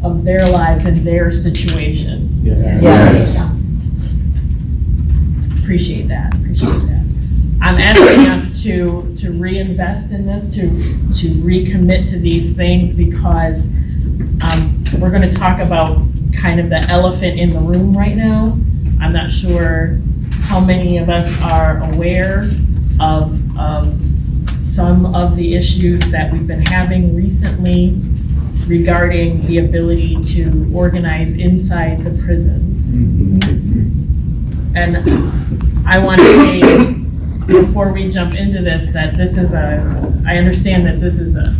of their lives and their situation? Yes. Appreciate that. I'm asking us to reinvest in this, to recommit to these things, because we're going to talk about kind of the elephant in the room right now. I'm not sure how many of us are aware of some of the issues that we've been having recently regarding the ability to organize inside the prisons. And I want to say, before we jump into this, that I understand that this is a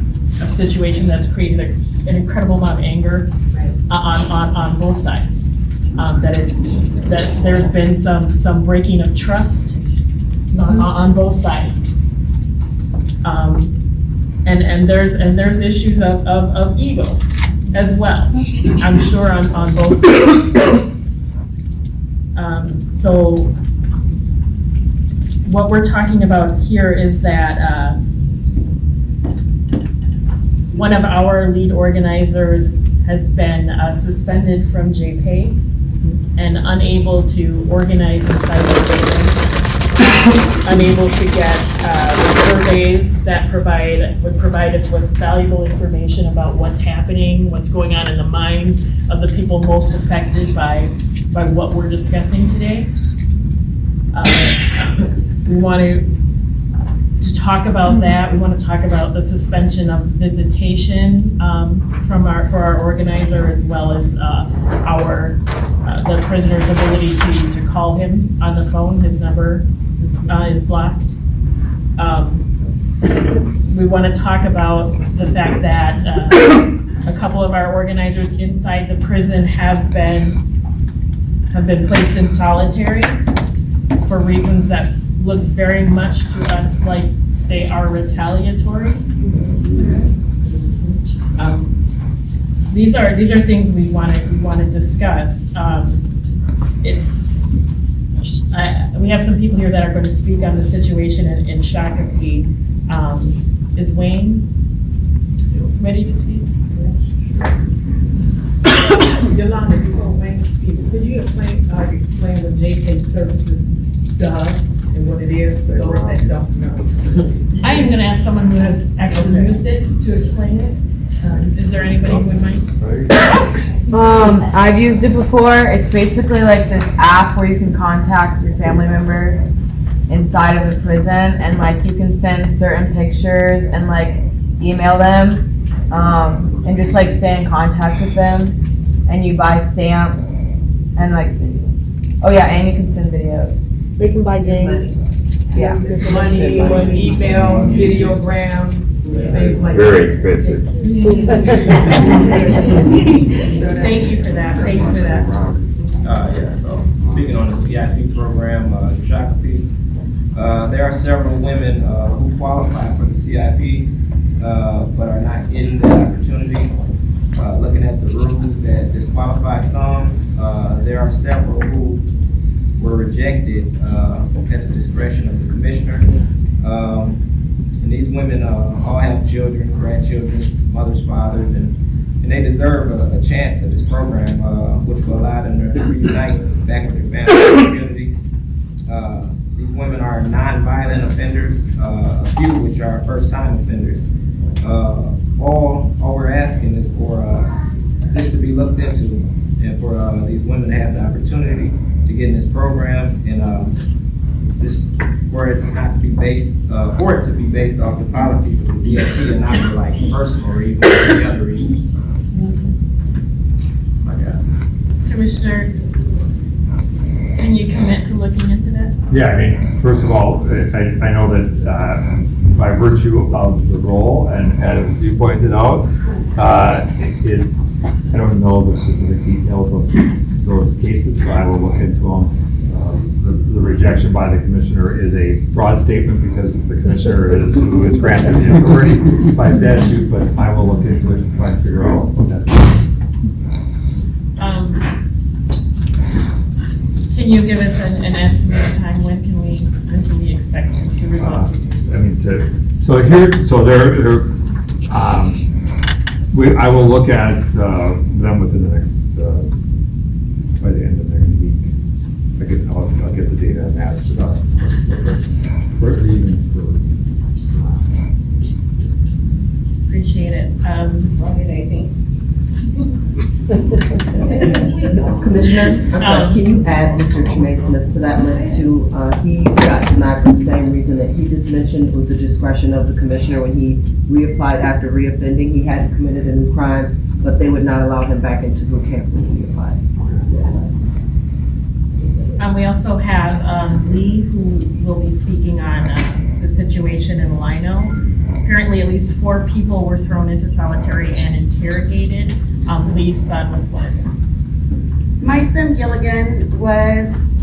situation that's created an incredible amount of anger on both sides. That there's been some breaking of trust on both sides. And there's issues of ego as well, I'm sure on both sides. So what we're talking about here is that one of our lead organizers has been suspended from JPay and unable to organize inside the prison, unable to get surveys that would provide us with valuable information about what's happening, what's going on in the minds of the people most affected by what we're discussing today. We want to talk about that. We want to talk about the suspension of visitation for our organizer, as well as the prisoner's ability to call him on the phone. His number is blocked. We want to talk about the fact that a couple of our organizers inside the prison have been placed in solitary for reasons that look very much to us like they are retaliatory. These are things we want to discuss. We have some people here that are going to speak on the situation in Shakopee. Is Wayne ready to speak? Yolanda, before Wayne speaks, could you explain what GPX Services does and what it is for those that don't know? I am going to ask someone who has actually used it to explain it. Is there anybody who would mind? I've used it before. It's basically like this app where you can contact your family members inside of the prison, and like you can send certain pictures and like email them, and just like stay in contact with them, and you buy stamps and like videos. Oh yeah, and you can send videos. They can buy games. Yeah. Money, emails, videograms, things like that. Very expensive. Thank you for that. Thank you for that. So speaking on the CIP program, Shakopee, there are several women who qualify for the CIP, but are not getting the opportunity. Looking at the rules that disqualify some, there are several who were rejected at the discretion of the commissioner. And these women all have children, grandchildren, mothers, fathers, and they deserve a chance at this program, which will allow them to reunite back with their families and communities. These women are non-violent offenders, a few which are first-time offenders. All we're asking is for this to be looked into, and for these women to have the opportunity to get in this program, and for it to be based off the policies of the DSC and not for like personal reasons or any other reasons. My God. Commissioner, can you commit to looking into that? Yeah, I mean, first of all, I know that by virtue of the role, and as you pointed out, I don't know the specific details of those cases, but I will look into them. The rejection by the commissioner is a broad statement because the commissioner is who is granted the authority by statute, but I will look into it and try and figure out what that's. Can you give us an estimate of time? When can we expect the results? I will look at them within the next by the end of next week. I'll get the data and ask about what reasons for. Appreciate it. Commissioner, can you add Mr. Tremaine Smith to that list too? He got denied for the same reason that he just mentioned, was the discretion of the commissioner when he reapplied after reoffending. He hadn't committed a new crime, but they would not allow him back into boot camp when he applied. We also have Lee, who will be speaking on the situation in Lino. Apparently, at least 4 people were thrown into solitary and interrogated. Lee's son was one of them. My son Gilligan was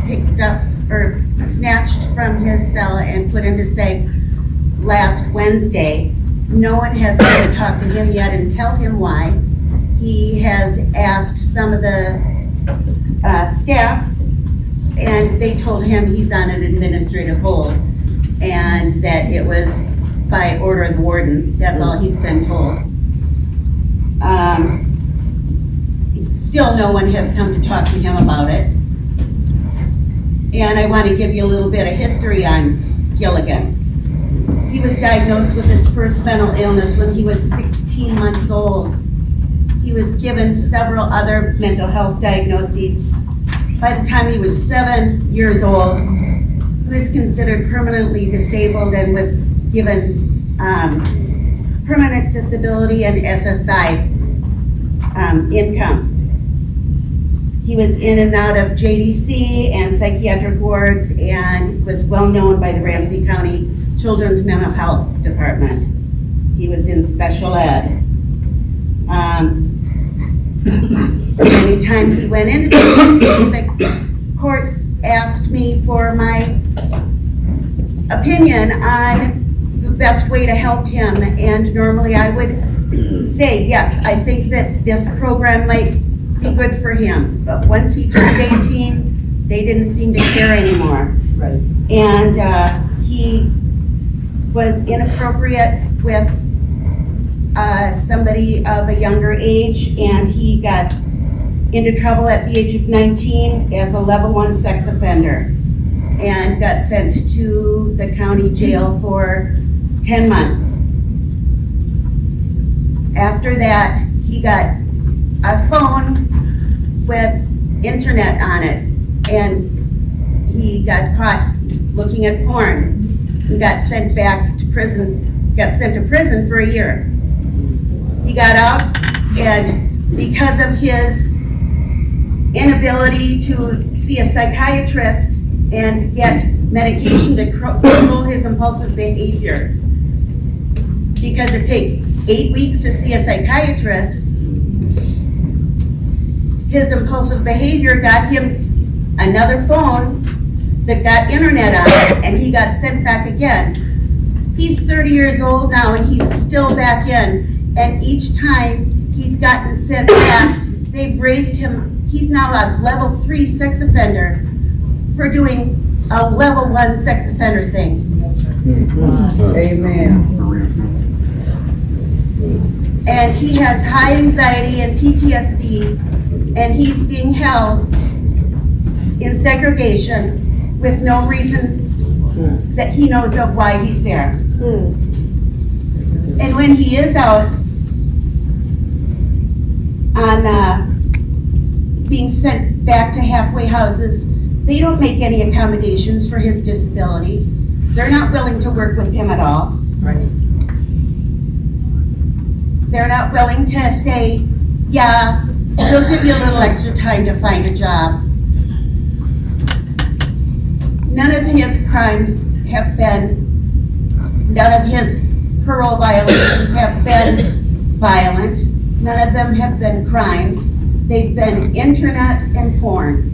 picked up or snatched from his cell and put into safe last Wednesday. No one has come to talk to him yet and tell him why. He has asked some of the staff, and they told him he's on an administrative hold and that it was by order of the warden. That's all he's been told. Still no one has come to talk to him about it. And I want to give you a little bit of history on Gilligan. He was diagnosed with his first mental illness when he was 16 months old. He was given several other mental health diagnoses. By the time he was 7 years old, who is considered permanently disabled and was given permanent disability and SSI income. He was in and out of JDC and psychiatric wards and was well known by the Ramsey County Children's Mental Health Department. He was in special ed. Anytime he went into the courts asked me for my opinion on the best way to help him, and normally I would say, yes, I think that this program might be good for him. But once he turned 18, they didn't seem to care anymore. Right. And he was inappropriate with somebody of a younger age, and he got into trouble at the age of 19 as a level 1 sex offender and got sent to the county jail for 10 months. After that, he got a phone with internet on it, and he got caught looking at porn and got sent back to prison, got sent to prison for a year. He got out, and because of his inability to see a psychiatrist and get medication to control his impulsive behavior, because it takes 8 weeks to see a psychiatrist, his impulsive behavior got him another phone that got internet on it, and he got sent back again. He's 30 years old now, and he's still back in, and each time he's gotten sent back, they've raised him. He's now a level 3 sex offender for doing a level 1 sex offender thing. Amen. And he has high anxiety and PTSD, and he's being held in segregation with no reason that he knows of why he's there. And when he is out on being sent back to halfway houses, they don't make any accommodations for his disability. They're not willing to work with him at all. Right. They're not willing to say, yeah, we'll give you a little extra time to find a job. None of his crimes have been, none of his parole violations have been violent. None of them have been crimes. They've been internet and porn.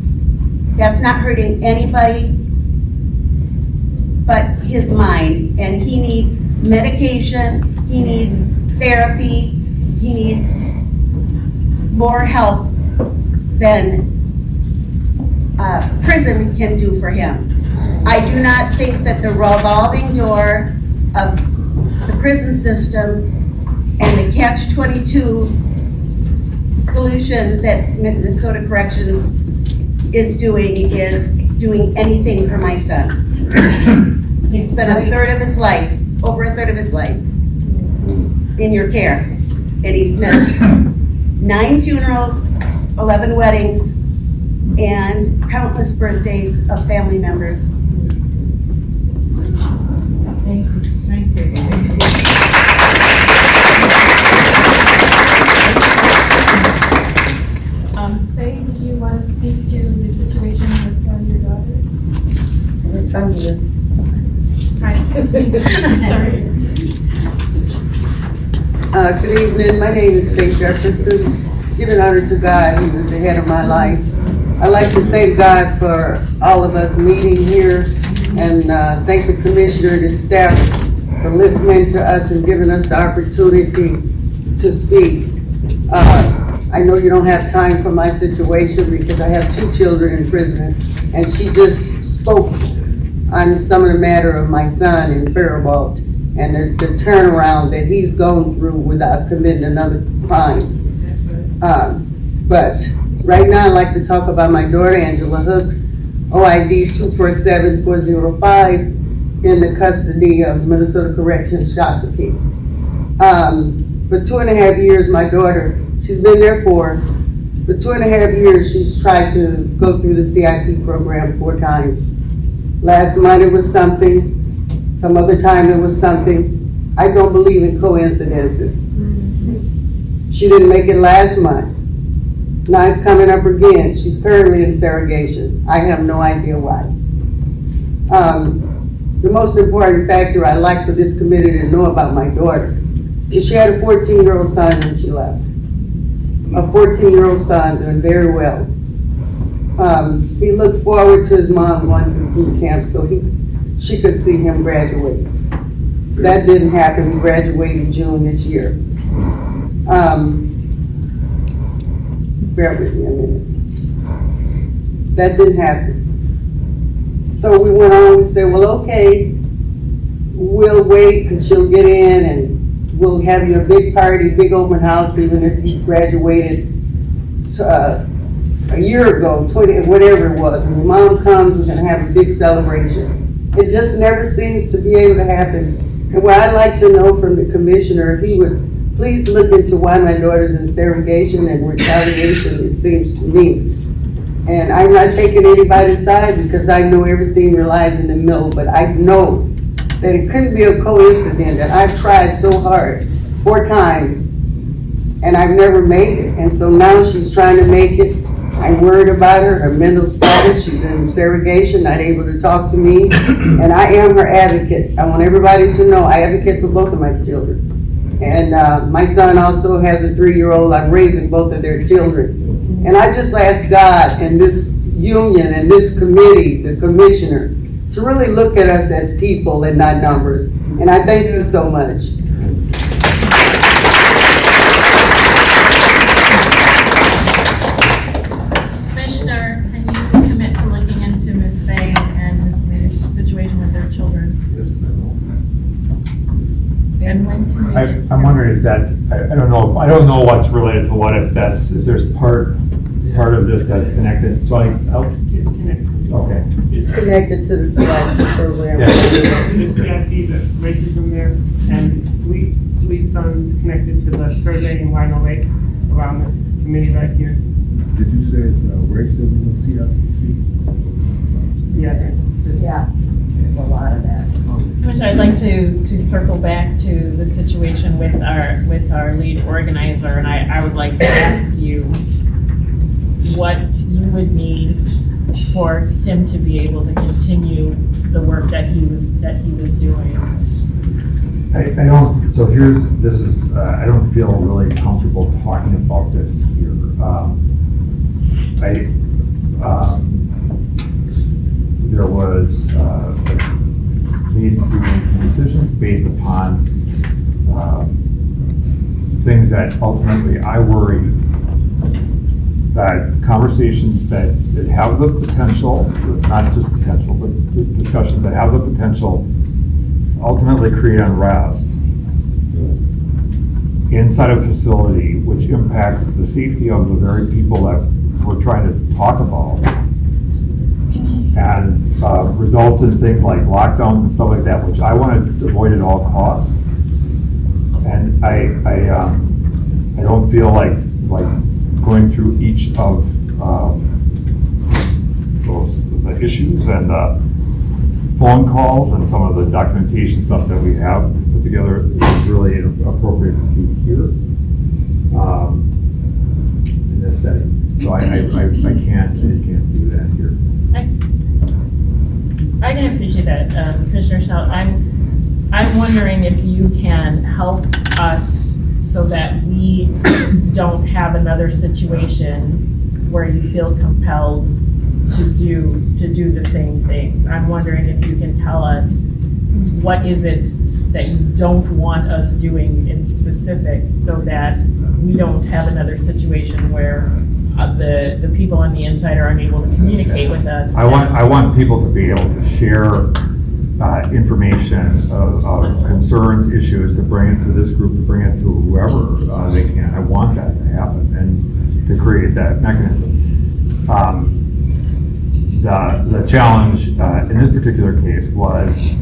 That's not hurting anybody but his mind. And he needs medication, he needs therapy, he needs more help than prison can do for him. I do not think that the revolving door of the prison system and the catch-22 solution that Minnesota Corrections is doing anything for my son. He spent a third of his life, over a third of his life, in your care. And he's missed 9 funerals, 11 weddings, and countless birthdays of family members. Thank you. Thank you. Faye, did you want to speak to the situation with your daughter? I'm here. Hi. Sorry. Good evening. My name is Faye Jefferson. Giving honor to God, He was the head of my life. I'd like to thank God for all of us meeting here, and thank the commissioner and his staff for listening to us and giving us the opportunity to speak. I know you don't have time for my situation because I have 2 children in prison, and she just spoke on some of the matter of my son in Faribault and the turnaround that he's gone through without committing another crime. But right now I'd like to talk about my daughter, Angela Hooks, OID 247405, in the custody of Minnesota Corrections Shakopee. For 2.5 years, my daughter, she's been there for 2.5 years, she's tried to go through the CIP program 4 times. Last month it was something, some other time it was something. I don't believe in coincidences. She didn't make it last month. Now it's coming up again. She's currently in segregation. I have no idea why. The most important factor I'd like for this committee to know about my daughter is she had a 14-year-old son when she left. A 14-year-old son doing very well. He looked forward to his mom going to boot camp so she could see him graduate. That didn't happen. He graduated in June this year. Bear with me a minute. That didn't happen. So we went on and said, well, okay, we'll wait because she'll get in and we'll have you a big party, big open house, even if you graduated a year ago, 20, whatever it was. When your mom comes, we're gonna have a big celebration. It just never seems to be able to happen. And what I'd like to know from the commissioner, if he would please look into why my daughter's in segregation and retaliation, it seems to me. And I'm not taking anybody's side because I know everything relies in the middle, but I know that it couldn't be a coincidence that I've tried so hard 4 times and I've never made it. And so now she's trying to make it. I'm worried about her mental status. She's in segregation, not able to talk to me. And I am her advocate. I want everybody to know I advocate for both of my children. And my son also has a 3-year-old. I'm raising both of their children. And I just ask God and this union and this committee, the commissioner, to really look at us as people and not numbers. And I thank you so much. Commissioner, can you commit to looking into Ms. Faye and Ms. Lee's situation with their children? Yes, I will. And when can we get- I'm wondering if that's, I don't know what's related to what, if there's part of this that's connected, so It's connected. okay. It's connected to the CIP program. Yeah. The CIP, the racism there, and Lee's son's connected to the survey in Rhino Lake around this committee right here. Did you say it's racism in CIPC? Yeah, there's Yeah, there's a lot of that. Commissioner, I'd like to circle back to the situation with our lead organizer, and I would like to ask you what you would need for him to be able to continue the work that he was doing. I don't feel really comfortable talking about this here. There was, made some decisions based upon things that ultimately I worry that conversations that have the potential, not just potential, but discussions that have the potential ultimately create unrest inside a facility, which impacts the safety of the very people that we're trying to talk about, and results in things like lockdowns and stuff like that, which I want to avoid at all costs. And I don't feel like going through each of the issues and phone calls and some of the documentation stuff that we have put together is really appropriate to do here in this setting. So I just can't do that here. I can appreciate that, Commissioner Schnell. I'm wondering if you can help us so that we don't have another situation where you feel compelled to do the same things. I'm wondering if you can tell us what is it that you don't want us doing in specific so that we don't have another situation where the people on the inside are unable to communicate with us. I want people to be able to share information of concerns, issues, to bring it to this group, to bring it to whoever they can. I want that to happen and to create that mechanism. The challenge in this particular case was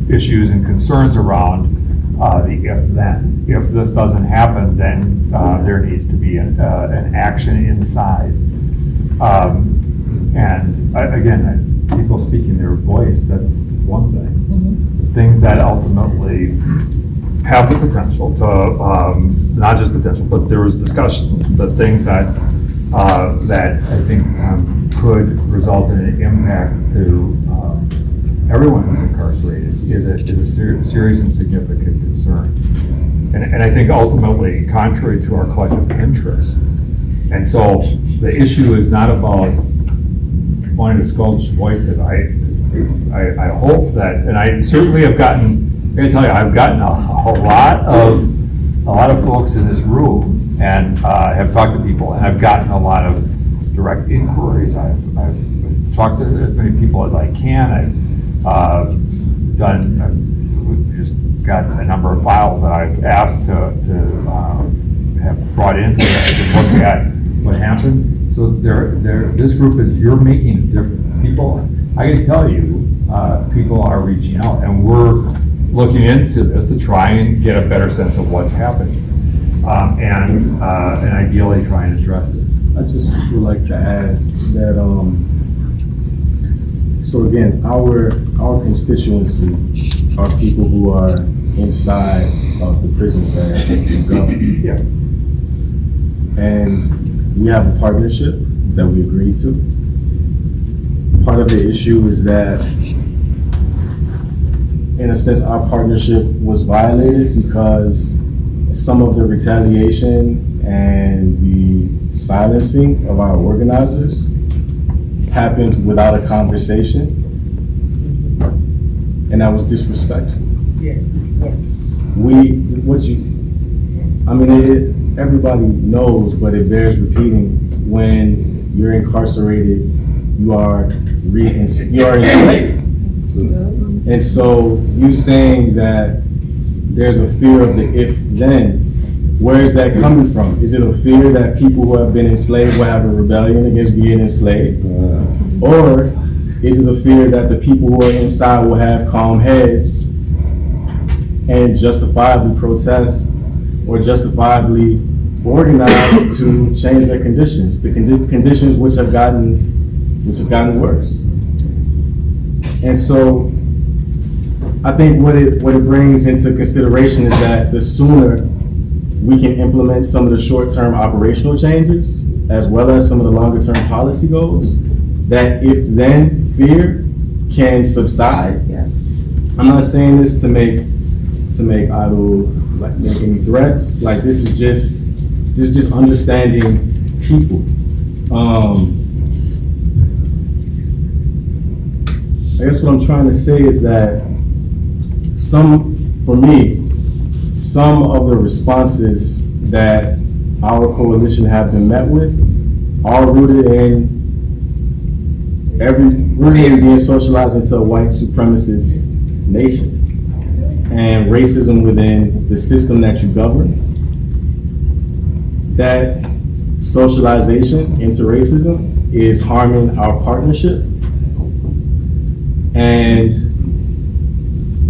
issues and concerns around the if-then. If this doesn't happen, then there needs to be an action inside. And I again, people speaking their voice, that's one thing. Things that ultimately have the potential to, not just potential, but there was discussions, the things that I think could result in an impact to everyone who's incarcerated is a serious and significant concern. And I think ultimately, contrary to our collective interest, and so the issue is not about wanting to squelch voice, because I hope that, and I certainly have gotten, I'm gonna tell you, I've gotten a lot of folks in this room and have talked to people, and I've gotten a lot of direct inquiries. I've talked to as many people as I can. I've just got a number of files that I've asked to have brought in so that I can look at what happened. So this group you're making a difference. People, I can tell you, people are reaching out, and we're looking into this to try and get a better sense of what's happening, and ideally try and address it. I just would like to add that, so again, our constituency are people who are inside of the prisons that we govern. Yeah. And we have a partnership that we agreed to. Part of the issue is that, in a sense, our partnership was violated because some of the retaliation and the silencing of our organizers happened without a conversation, and that was disrespectful. Yes. Everybody knows, but it bears repeating. When you're incarcerated, you are enslaved. And so you saying that there's a fear of the if-then, where is that coming from? Is it a fear that people who have been enslaved will have a rebellion against being enslaved? Or is it a fear that the people who are inside will have calm heads and justifiably protest or justifiably organize to change their conditions, the conditions which have gotten worse? And so I think what it brings into consideration is that the sooner we can implement some of the short-term operational changes, as well as some of the longer-term policy goals, that if-then fear can subside. Yeah. I'm not saying this to make any threats. Like, this is just understanding people. I guess what I'm trying to say is that for me, some of the responses that our coalition have been met with are rooted in being socialized into a white supremacist nation and racism within the system that you govern. That socialization into racism is harming our partnership, and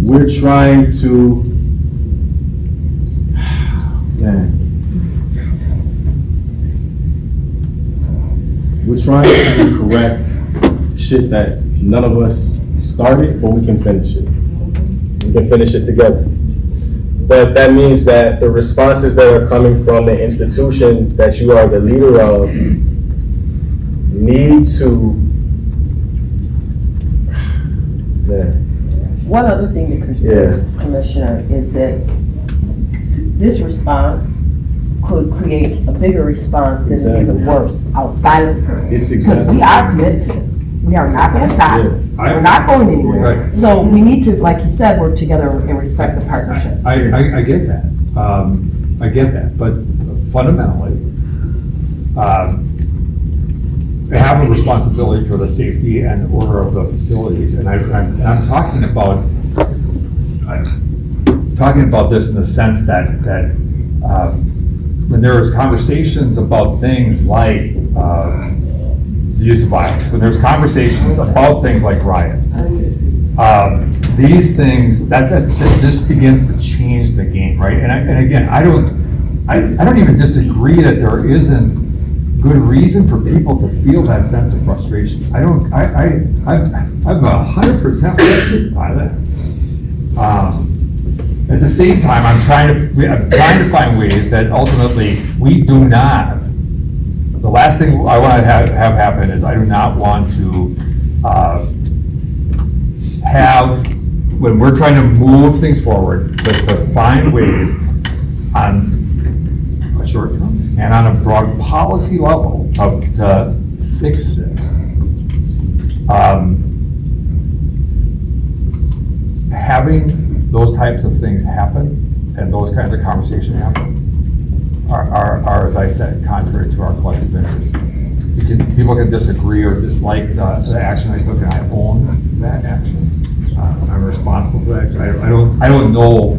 we're trying to, we're trying to correct shit that none of us started, but we can finish it. We can finish it together. But that means that the responses that are coming from the institution that you are the leader of need to. One other thing to consider, Commissioner, is that this response could create a bigger response that is even worse outside of the prison. It's because we are committed to this. We are not going to stop. We're not going anywhere. Right. So we need to, like you said, work together and respect the partnership. I get that. I get that. But fundamentally, they have a responsibility for the safety and order of the facilities. And I'm talking about this in the sense that when there was conversations about things like the use of violence, when there's conversations about things like riot, these things that this begins to change the game, right? And again, I don't even disagree that there isn't good reason for people to feel that sense of frustration. I'm 100% affected by that. At the same time, I'm trying to find ways that ultimately we do not. The last thing I want to have happen is I do not want to when we're trying to move things forward, to find ways on a short term and on a broad policy level to fix this. Having those types of things happen and those kinds of conversations happen are, as I said, contrary to our collective interest. People can disagree or dislike the action I took, and I own that action. I'm responsible for that action. I don't know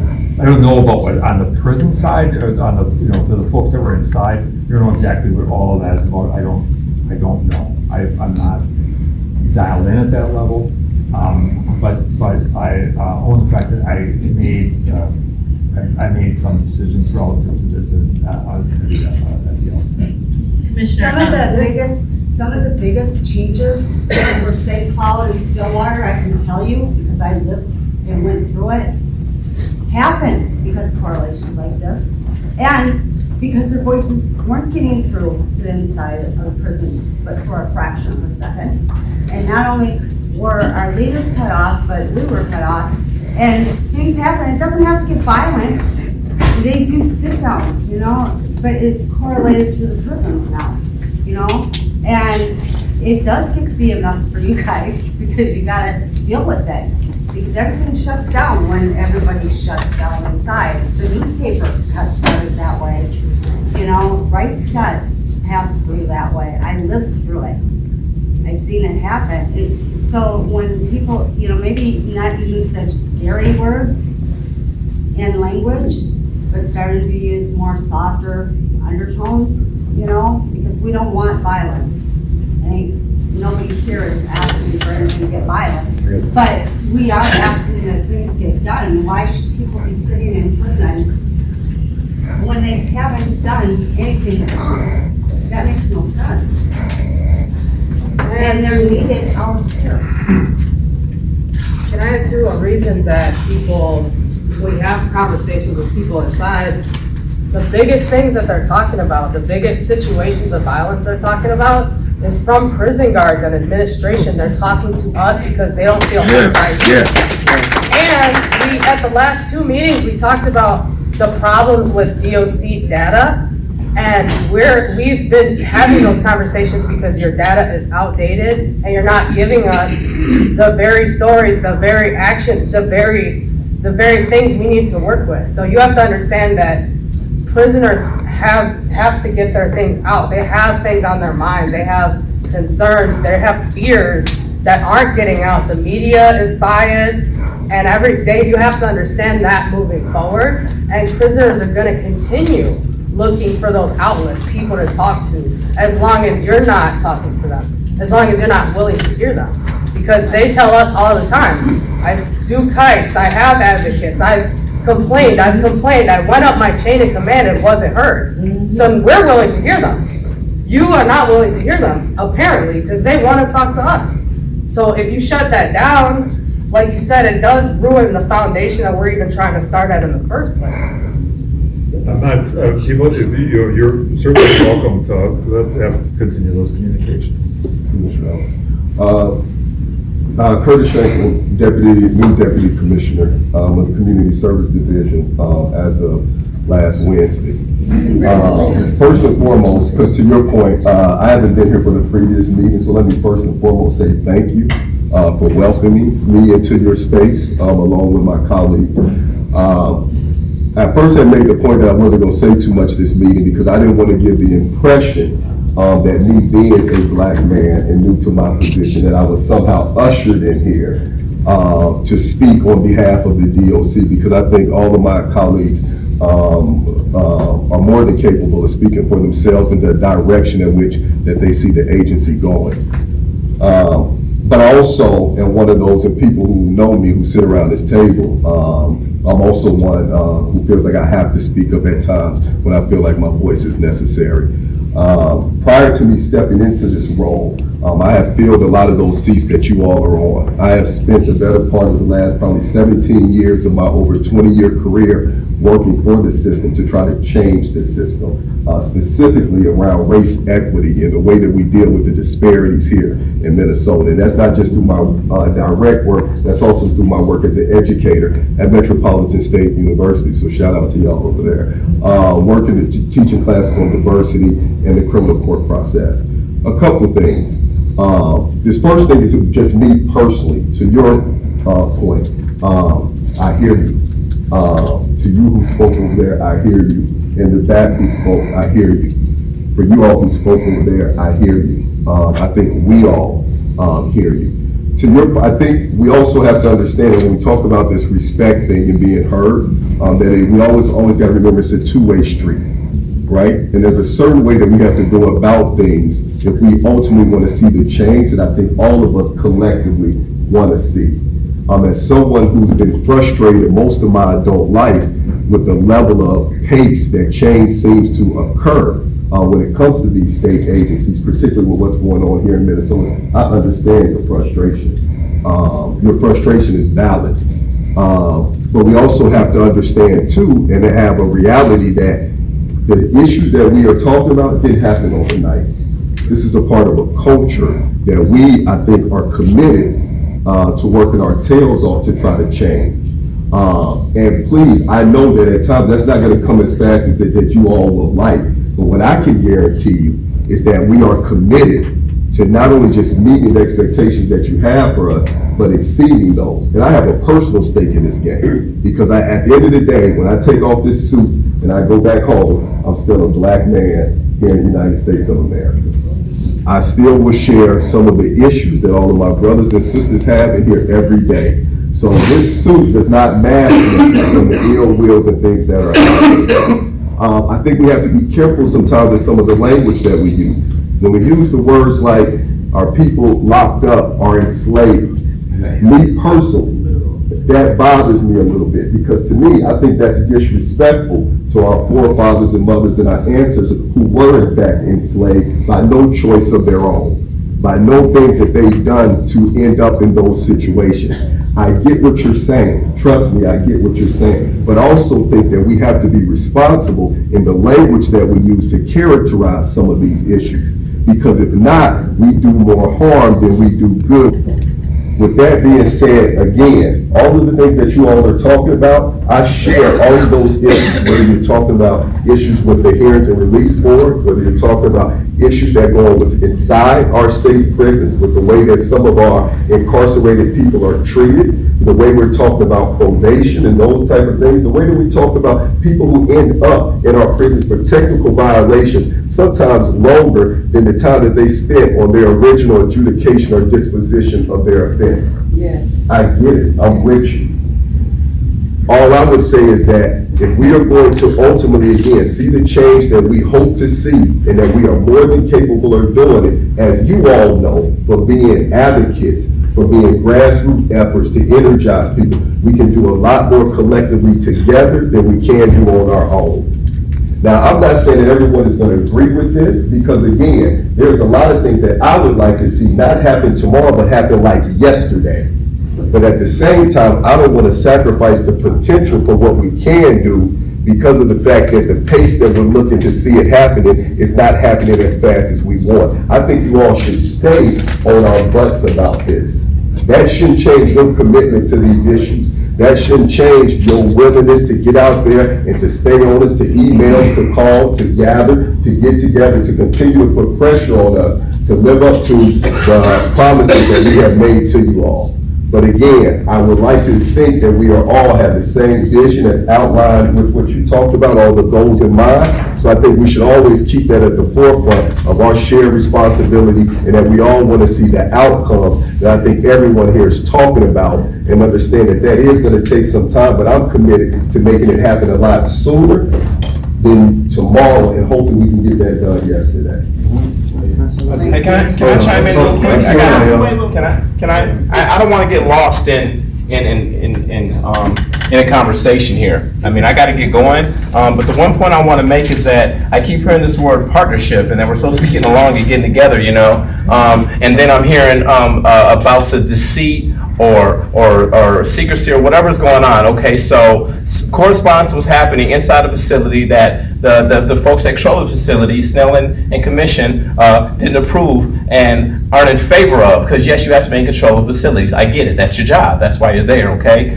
about what on the prison side or on the to the folks that were inside. You don't know exactly what all of that is about. I don't know. I'm not dialed in at that level. But I own the fact that I made some decisions relative to this at the outset. Some of the biggest changes over St. Cloud and Stillwater, I can tell you, because I lived and went through it, happened because of correlations like this, and because their voices weren't getting through to the inside of the prison, but for a fraction of a second. And not only were our leaders cut off, but we were cut off, and things happen. It doesn't have to get violent. They do sit-downs, but it's correlated to the prisons now, and it does get to be a mess for you guys because you gotta deal with it, because everything shuts down when everybody shuts down inside. The newspaper got started that way, rights got passed through that way. I lived through it. I seen it happen. So when people, maybe not using such scary words and language, but started to use more softer undertones, because we don't want violence. I think nobody here is asking for anything to get violent, but we are asking that things get done. Why should people be sitting in prison when they haven't done anything wrong? That makes no sense. And they're needed out here. Can I add to a reason that we have conversations with people inside, the biggest things that they're talking about, the biggest situations of violence they're talking about is from prison guards and administration. They're talking to us because they don't feel heard by you. And at the last 2 meetings, we talked about the problems with DOC data. And we've been having those conversations because your data is outdated and you're not giving us the very stories, the very action, the very things we need to work with. So you have to understand that prisoners have to get their things out. They have things on their mind. They have concerns. They have fears that aren't getting out. The media is biased, and every day you have to understand that moving forward. And prisoners are going to continue looking for those outlets, people to talk to, as long as you're not talking to them, as long as you're not willing to hear them. Because they tell us all the time, I do kites, I have advocates, I've complained, I went up my chain of command and wasn't heard. So we're willing to hear them. You are not willing to hear them, apparently, because they want to talk to us. So if you shut that down, like you said, it does ruin the foundation that we're even trying to start at in the first place. I'm not, you're certainly welcome to have to continue those communications. Curtis Shanklin, new Deputy Commissioner of the Community Service Division as of last Wednesday. First and foremost, because to your point, I haven't been here for the previous meeting, so let me first and foremost say thank you for welcoming me into your space along with my colleagues. At first I made the point that I wasn't going to say too much this meeting because I didn't want to give the impression that me being a black man and new to my position that I was somehow ushered in here to speak on behalf of the DOC, because I think all of my colleagues are more than capable of speaking for themselves in the direction in which that they see the agency going. But I also am one of those, and people who know me who sit around this table, I'm also one who feels like I have to speak up at times when I feel like my voice is necessary. Prior to me stepping into this role, I have filled a lot of those seats that you all are on. I have spent the better part of the last probably 17 years of my over 20-year career working for the system to try to change the system, specifically around race equity and the way that we deal with the disparities here in Minnesota. And that's not just through my direct work, that's also through my work as an educator at Metropolitan State University. So shout out to y'all over there. Working teaching classes on diversity and the criminal court process. A couple of things. This first thing is just me personally, to your point. I hear you. To you who spoke over there, I hear you. In the back who spoke, I hear you. For you all who spoke over there, I hear you. I think we all hear you. To your, I think we also have to understand that when we talk about this respect thing and being heard, that we always got to remember it's a two-way street, right? And there's a certain way that we have to go about things if we ultimately want to see the change that I think all of us collectively want to see. As someone who's been frustrated most of my adult life with the level of pace that change seems to occur when it comes to these state agencies, particularly with what's going on here in Minnesota, I understand your frustration. Your frustration is valid. But we also have to understand too, and to have a reality that the issues that we are talking about didn't happen overnight. This is a part of a culture that we, I think, are committed to working our tails off to try to change. And please, I know that at times that's not going to come as fast as that you all will like, but what I can guarantee you is that we are committed to not only just meeting the expectations that you have for us, but exceeding those. And I have a personal stake in this game, because at the end of the day, when I take off this suit and I go back home, I'm still a black man here in the United States of America. I still will share some of the issues that all of my brothers and sisters have in here every day. So this suit does not mask some of the ill wills and things that are happening. I think we have to be careful sometimes with some of the language that we use. When we use the words like, "our people locked up are enslaved," me personally, that bothers me a little bit, because to me, I think that's disrespectful to our forefathers and mothers and our ancestors who were in fact enslaved by no choice of their own, by no things that they've done to end up in those situations. I get what you're saying. Trust me, I get what you're saying. But I also think that we have to be responsible in the language that we use to characterize some of these issues. Because if not, we do more harm than we do good. With that being said, again, all of the things that you all are talking about, I share all of those issues, whether you're talking about issues with the Hearings and Release Board, whether you're talking about issues that go on inside our state prisons, with the way that some of our incarcerated people are treated, the way we're talking about probation and those type of things, the way that we talk about people who end up in our prisons for technical violations, sometimes longer than the time that they spent on their original adjudication or disposition of their offense. Yes. I get it, I'm with you. All I would say is that if we are going to ultimately, again, see the change that we hope to see, and that we are more than capable of doing it, as you all know, for being advocates, for being grassroots efforts to energize people, we can do a lot more collectively together than we can do on our own. Now, I'm not saying that everyone is going to agree with this, because again, there's a lot of things that I would like to see not happen tomorrow, but happen like yesterday. But at the same time, I don't want to sacrifice the potential for what we can do because of the fact that the pace that we're looking to see it happening is not happening as fast as we want. I think you all should stay on our butts about this. That shouldn't change your commitment to these issues. That shouldn't change your willingness to get out there and to stay on us, to email, to call, to gather, to get together, to continue to put pressure on us to live up to the promises that we have made to you all. But again, I would like to think that we are all have the same vision as outlined with what you talked about, all the goals in mind. So I think we should always keep that at the forefront of our shared responsibility, and that we all want to see the outcomes that I think everyone here is talking about, and understand that that is going to take some time, but I'm committed to making it happen a lot sooner than tomorrow, and hopefully we can get that done yesterday. Hey, can I chime in real quick? I don't want to get lost in in a conversation here. I mean, I gotta get going, but the one point I wanna make is that I keep hearing this word partnership, and that we're supposed to be getting along and getting together, you know? And then I'm hearing about the deceit or secrecy or whatever's going on, okay? So correspondence was happening inside the facility that the folks that control the facility, Schnell and Commission, didn't approve and aren't in favor of, because yes, you have to be in control of facilities. I get it, that's your job, that's why you're there, okay?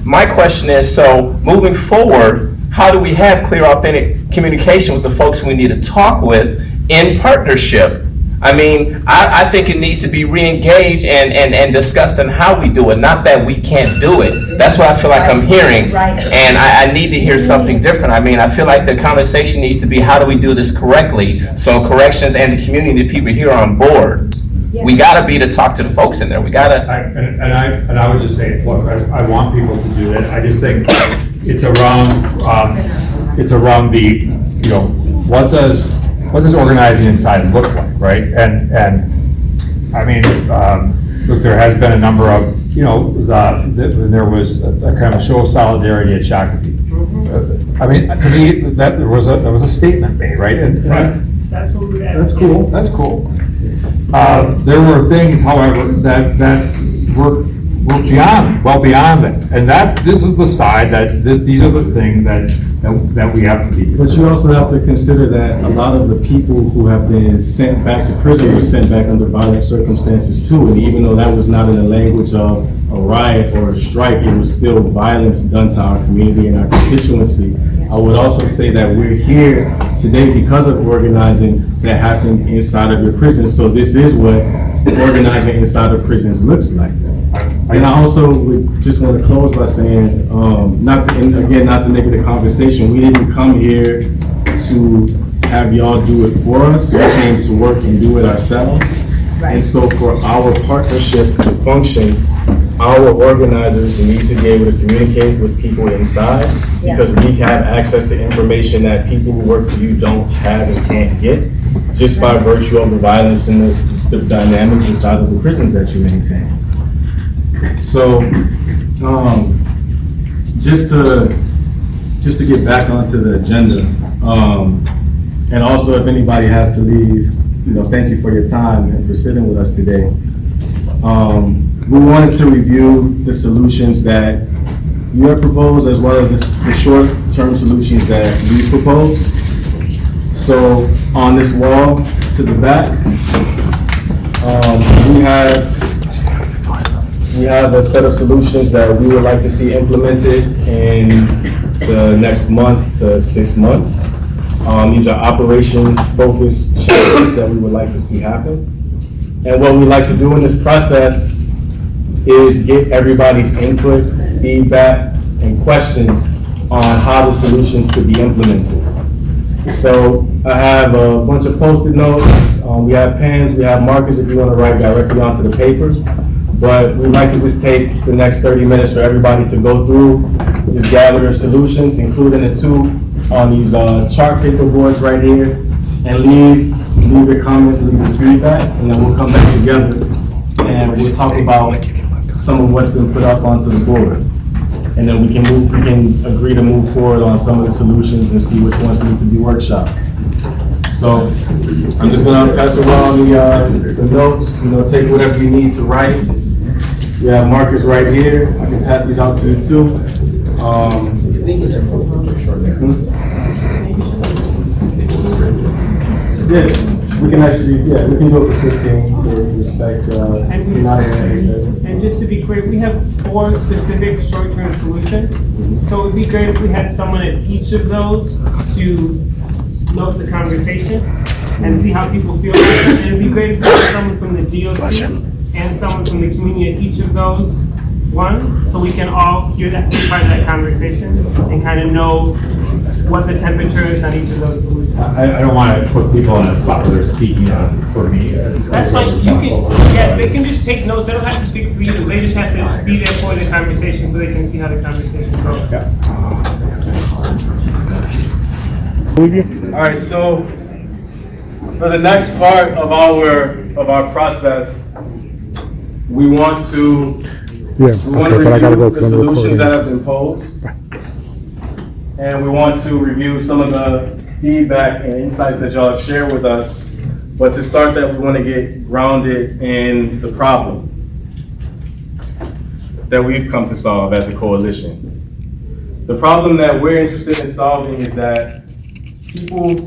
My question is, so moving forward, how do we have clear, authentic communication with the folks we need to talk with in partnership? I mean, I think it needs to be re-engaged and discussed on how we do it, not that we can't do it. That's what I feel like I'm hearing. And I need to hear something different. I mean, I feel like the conversation needs to be, how do we do this correctly? So corrections and the community, the people here are on board. We gotta be to talk to the folks in there. We gotta. And I would just say, look, I want people to do that. I just think it's around the, you know, what does organizing inside look like, right? And I mean, look, there has been a number of, you know, there was a kind of show of solidarity at Shakopee. I mean, to me, that there was a statement made, right? And That's what we that's cool. That's cool. There were things, however, that were well beyond that, and this is the side these are the things that we have to be. But you also have to consider that a lot of the people who have been sent back to prison were sent back under violent circumstances too. And even though that was not in the language of a riot or a strike, it was still violence done to our community and our constituency. I would also say that we're here today because of organizing that happened inside of your prison. So this is what organizing inside of prisons looks like. And I also would just want to close by saying, not to make it a conversation, we didn't come here to have y'all do it for us. We came to work and do it ourselves. And so for our partnership to function, our organizers need to be able to communicate with people inside, because we have access to information that people who work for you don't have and can't get, just by virtue of the violence and the dynamics inside of the prisons that you maintain. So, just to get back onto the agenda, and also if anybody has to leave, you know, thank you for your time and for sitting with us today. We wanted to review the solutions that you have proposed, as well as the short-term solutions that we propose. So on this wall to the back, we have a set of solutions that we would like to see implemented in the next month to 6 months. These are operation-focused changes that we would like to see happen. And what we like to do in this process is get everybody's input, feedback, and questions on how the solutions could be implemented. So I have a bunch of Post-it notes. We have pens, we have markers if you want to write directly onto the paper. But we'd like to just take the next 30 minutes for everybody to go through, just gather their solutions, including the two on these chart paper boards right here, and leave your comments, leave your feedback, and then we'll come back together and we'll talk about some of what's been put up onto the board. And then we can agree to move forward on some of the solutions and see which ones need to be workshopped. So I'm just gonna pass around the notes, you know, take whatever you need to write. We have markers right here. I can pass these out to you too. Yeah, we can go for 15 for respect. And just to be clear, we have 4 specific short-term solutions. So it would be great if we had someone at each of those to note the conversation and see how people feel. And it'd be great if we had someone from the DOC and someone from the community at each of those ones, so we can all hear that, be part of that conversation and kind of know what the temperature is on each of those solutions. I don't want to put people in a spot where they're speaking for me. That's fine. They can just take notes. They don't have to speak for you. They just have to be there for the conversation so they can see how the conversation goes. All right, so for the next part of our process, we want to Yeah, We want to okay, but I gotta review go the for the solutions that recording. have been posed. And we want to review some of the feedback and insights that y'all have shared with us. But to start that, we want to get grounded in the problem that we've come to solve as a coalition. The problem that we're interested in solving is that people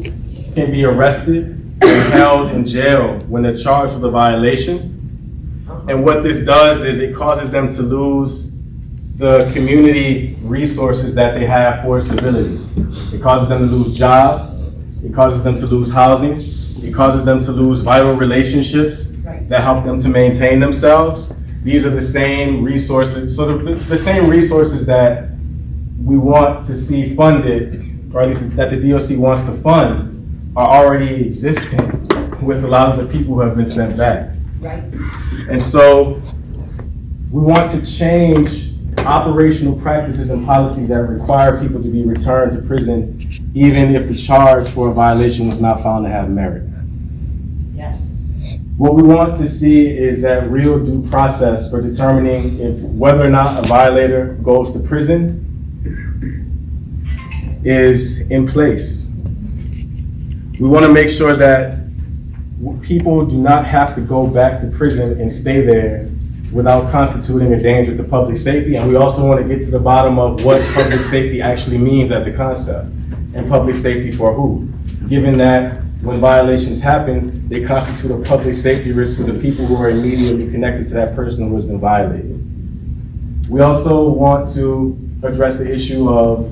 can be arrested and held in jail when they're charged with a violation. And what this does is it causes them to lose the community resources that they have for stability. It causes them to lose jobs. It causes them to lose housing. It causes them to lose vital relationships that help them to maintain themselves. These are the same resources, so the same resources that we want to see funded, or at least that the DOC wants to fund, are already existing with a lot of the people who have been sent back. Right. And so we want to change operational practices and policies that require people to be returned to prison even if the charge for a violation was not found to have merit. Yes. What we want to see is that real due process for determining if whether or not a violator goes to prison is in place. We want to make sure that people do not have to go back to prison and stay there without constituting a danger to public safety. And we also want to get to the bottom of what public safety actually means as a concept, and public safety for who. Given that when violations happen, they constitute a public safety risk for the people who are immediately connected to that person who has been violated. We also want to address the issue of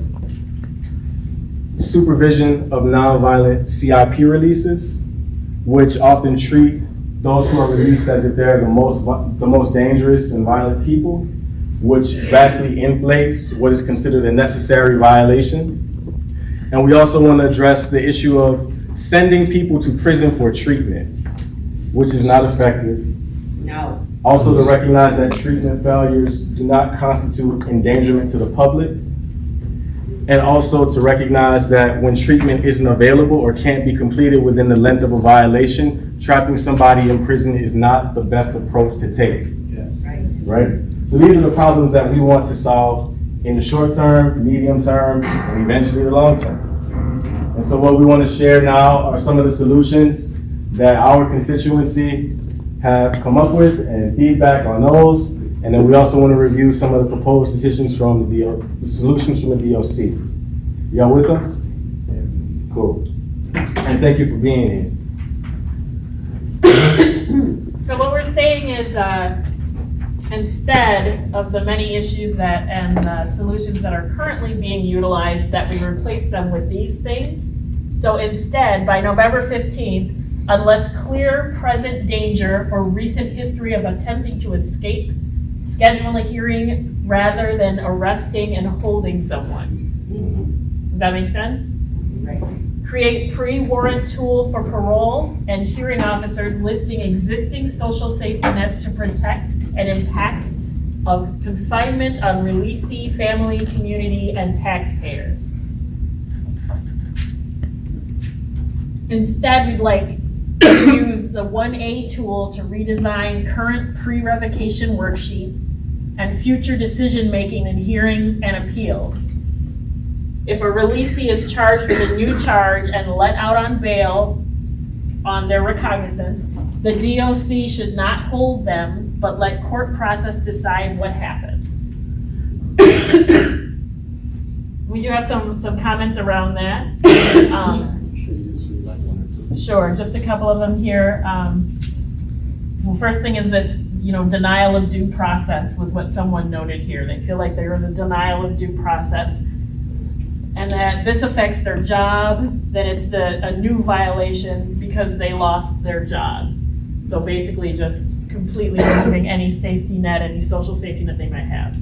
supervision of nonviolent CIP releases, which often treat those who are released as if they're the most dangerous and violent people, which vastly inflates what is considered a necessary violation. And we also want to address the issue of sending people to prison for treatment, which is not effective. No. Also to recognize that treatment failures do not constitute endangerment to the public. And also to recognize that when treatment isn't available or can't be completed within the length of a violation, trapping somebody in prison is not the best approach to take. Yes. Right? So these are the problems that we want to solve in the short term, medium term, and eventually the long term. And so what we want to share now are some of the solutions that our constituency have come up with and feedback on those. And then we also want to review some of the proposed decisions from the solutions from the DOC. Y'all with us? Yes. Cool. And thank you for being here. So what we're saying is, instead of the many issues that and solutions that are currently being utilized, that we replace them with these things. So instead, by November 15th, unless clear present danger or recent history of attempting to escape, schedule a hearing rather than arresting and holding someone. Does that make sense? Right. Create pre-warrant tool for parole and hearing officers listing existing social safety nets to protect an impact of confinement on releasee, family, community, and taxpayers. Instead, we'd like to use the 1A tool to redesign current pre-revocation worksheet and future decision-making in hearings and appeals. If a releasee is charged with a new charge and let out on bail on their recognizance, the DOC should not hold them, but let court process decide what happens. We do have some comments around that. Sure, just a couple of them here. Well, first thing is that, denial of due process was what someone noted here. They feel like there was a denial of due process, and that this affects their job, that it's a new violation because they lost their jobs. So basically just completely removing any safety net, any social safety net they might have.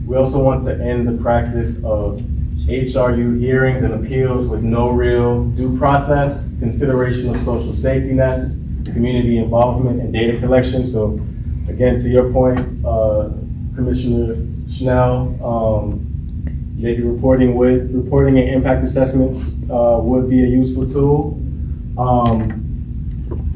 We also want to end the practice of HRU hearings and appeals with no real due process, consideration of social safety nets, community involvement, and data collection. So again, to your point, Commissioner Schnell, maybe reporting and impact assessments would be a useful tool.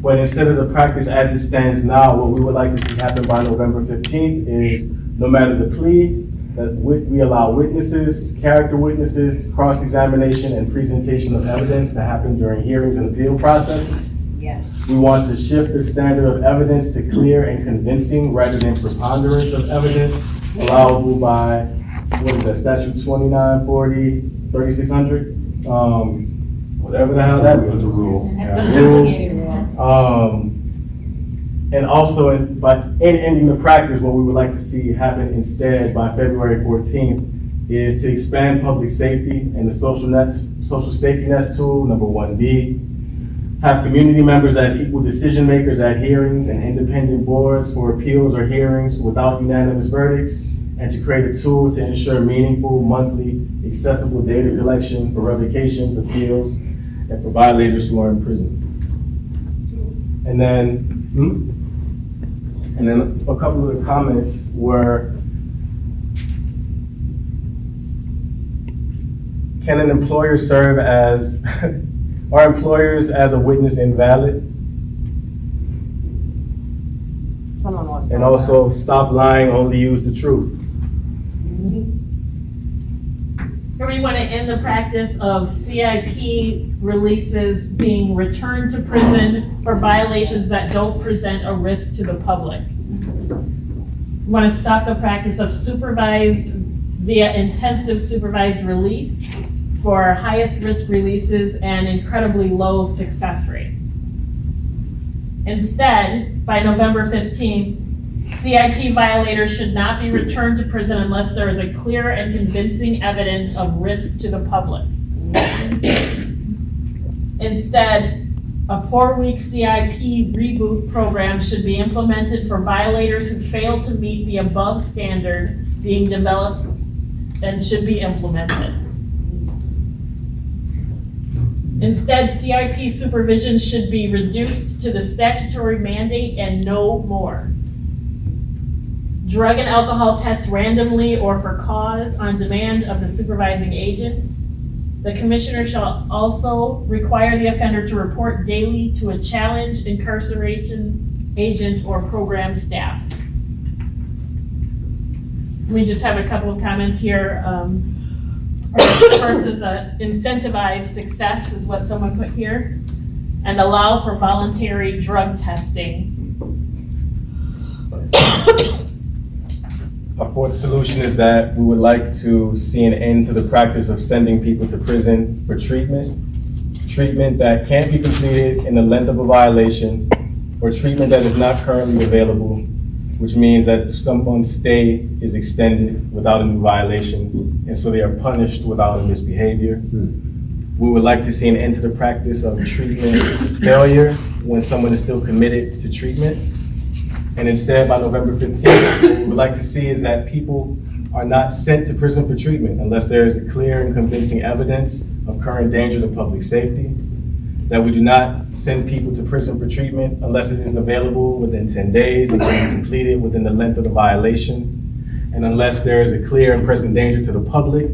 But instead of the practice as it stands now, what we would like to see happen by November 15th is no matter the plea, that we allow witnesses, character witnesses, cross-examination, and presentation of evidence to happen during hearings and appeal processes. Yes. We want to shift the standard of evidence to clear and convincing rather than preponderance of evidence allowable by, what is that, statute 2940, 3600? Whatever the hell that is. That's a rule. That's a Rule. complicated rule. And also, by ending the practice, what we would like to see happen instead by February 14th is to expand public safety and the social safety nets tool, number 1B. Have community members as equal decision makers at hearings and independent boards for appeals or hearings without unanimous verdicts, and to create a tool to ensure meaningful, monthly, accessible data collection for revocations, appeals, and for violators who are in prison. And then a couple of the comments were, can an employer serve as, are employers as a witness invalid? Someone wants to. And also, stop lying, only use the truth. Here we want to end the practice of CIP releases being returned to prison for violations that don't present a risk to the public. We want to stop the practice of supervised via intensive supervised release for highest risk releases and incredibly low success rate. Instead, by November 15th, CIP violators should not be returned to prison unless there is a clear and convincing evidence of risk to the public. Instead, a 4-week CIP reboot program should be implemented for violators who fail to meet the above standard being developed and should be implemented. Instead, CIP supervision should be reduced to the statutory mandate and no more. Drug and alcohol tests randomly or for cause on demand of the supervising agent. The commissioner shall also require the offender to report daily to a challenged incarceration agent or program staff. We just have a couple of comments here. First is incentivize success is what someone put here, and allow for voluntary drug testing. Our fourth solution is that we would like to see an end to the practice of sending people to prison for treatment that can't be completed in the length of a violation, or treatment that is not currently available, which means that someone's stay is extended without a new violation, and so they are punished without a misbehavior. We would like to see an end to the practice of treatment failure when someone is still committed to treatment. And instead, by November 15th, what we would like to see is that people are not sent to prison for treatment unless there is a clear and convincing evidence of current danger to public safety. That we do not send people to prison for treatment unless it is available within 10 days and can be completed within the length of the violation. And unless there is a clear and present danger to the public,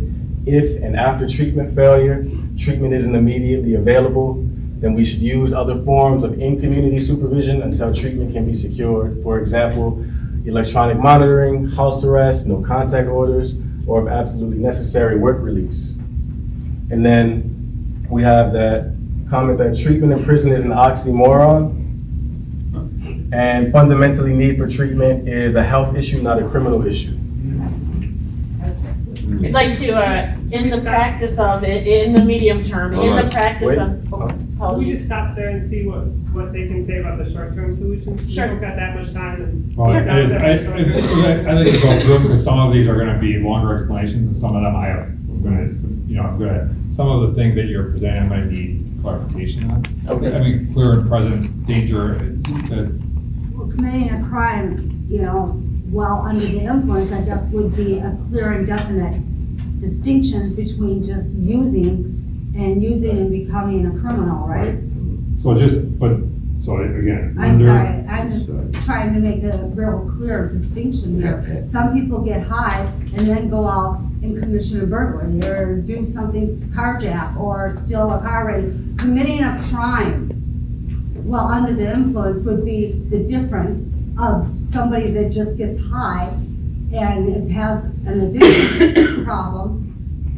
if and after treatment failure, treatment isn't immediately available, then we should use other forms of in-community supervision until treatment can be secured. For example, electronic monitoring, house arrest, no contact orders, or if absolutely necessary, work release. And then we have that comment that treatment in prison is an oxymoron, and fundamentally need for treatment is a health issue, not a criminal issue. I'd like to end the practice of it in the medium term, in the practice of. Can we just stop there and see what they can say about the short-term solutions? Sure. We don't got that much time and. Well, I think to go through them, because some of these are gonna be longer explanations, and some of them some of the things that you're presenting, I might need clarification on. Okay. I mean, clear and present danger, Well, committing a crime, while under the influence, I guess would be a clear and definite distinction between just using and becoming a criminal, right? so again. I'm sorry, I'm just trying to make a real clear distinction here. Some people get high and then go out and commission a burglary or do something, carjack or steal a car. Committing a crime well, under the influence would be the difference of somebody that just gets high and has an addiction problem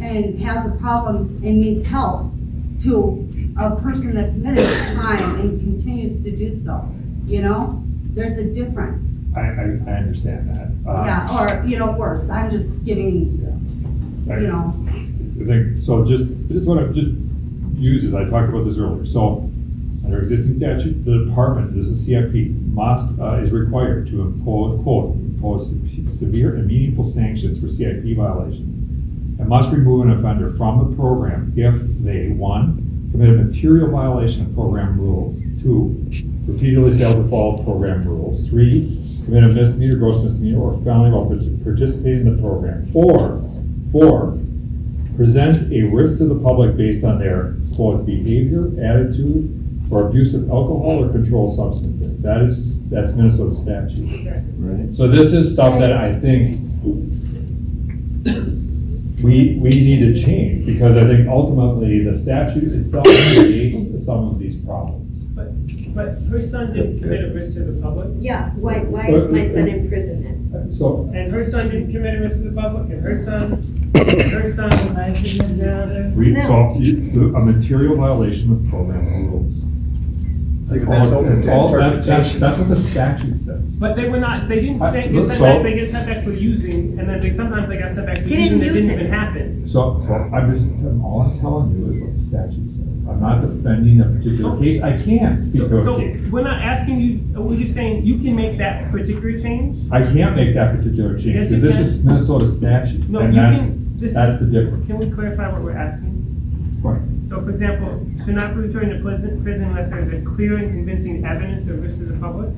and has a problem and needs help to a person that committed a crime and continues to do so, you know? There's a difference. I understand that. Yeah, or, you know, worse, I'm just giving, you know. I think, so just what I've just used is, I talked about this earlier, so under existing statutes, the department, this is CIP, is required to impose, quote, impose severe and meaningful sanctions for CIP violations, and must remove an offender from the program if they, 1, commit a material violation of program rules, 2, repeatedly fail to follow program rules, 3, commit a misdemeanor, gross misdemeanor, or felony while participating in the program, or 4, present a risk to the public based on their, quote, behavior, attitude, or abuse of alcohol or controlled substances. That's Minnesota statute. Right. So this is stuff that I think we need to change, because I think ultimately the statute itself creates some of these problems. But her son didn't commit a risk to the public. Yeah, why is my son in prison then? So, And her son didn't commit a risk to the public, and her son, a material violation of program rules. That's what the statute says. But they were not, they didn't say, get sent back, they get sent back for using, and then sometimes they got sent back for using that didn't even happen. So all I'm telling you is what the statute says. I'm not defending a particular case. I can't speak to a case. We're not asking you, we're just saying you can make that particular change? I can't make that particular change, Yes, because you this can. is Minnesota statute, No, and you that's can, the difference. Can we clarify what we're asking? Right. So for example, should not be returned to prison unless there is a clear and convincing evidence of risk to the public?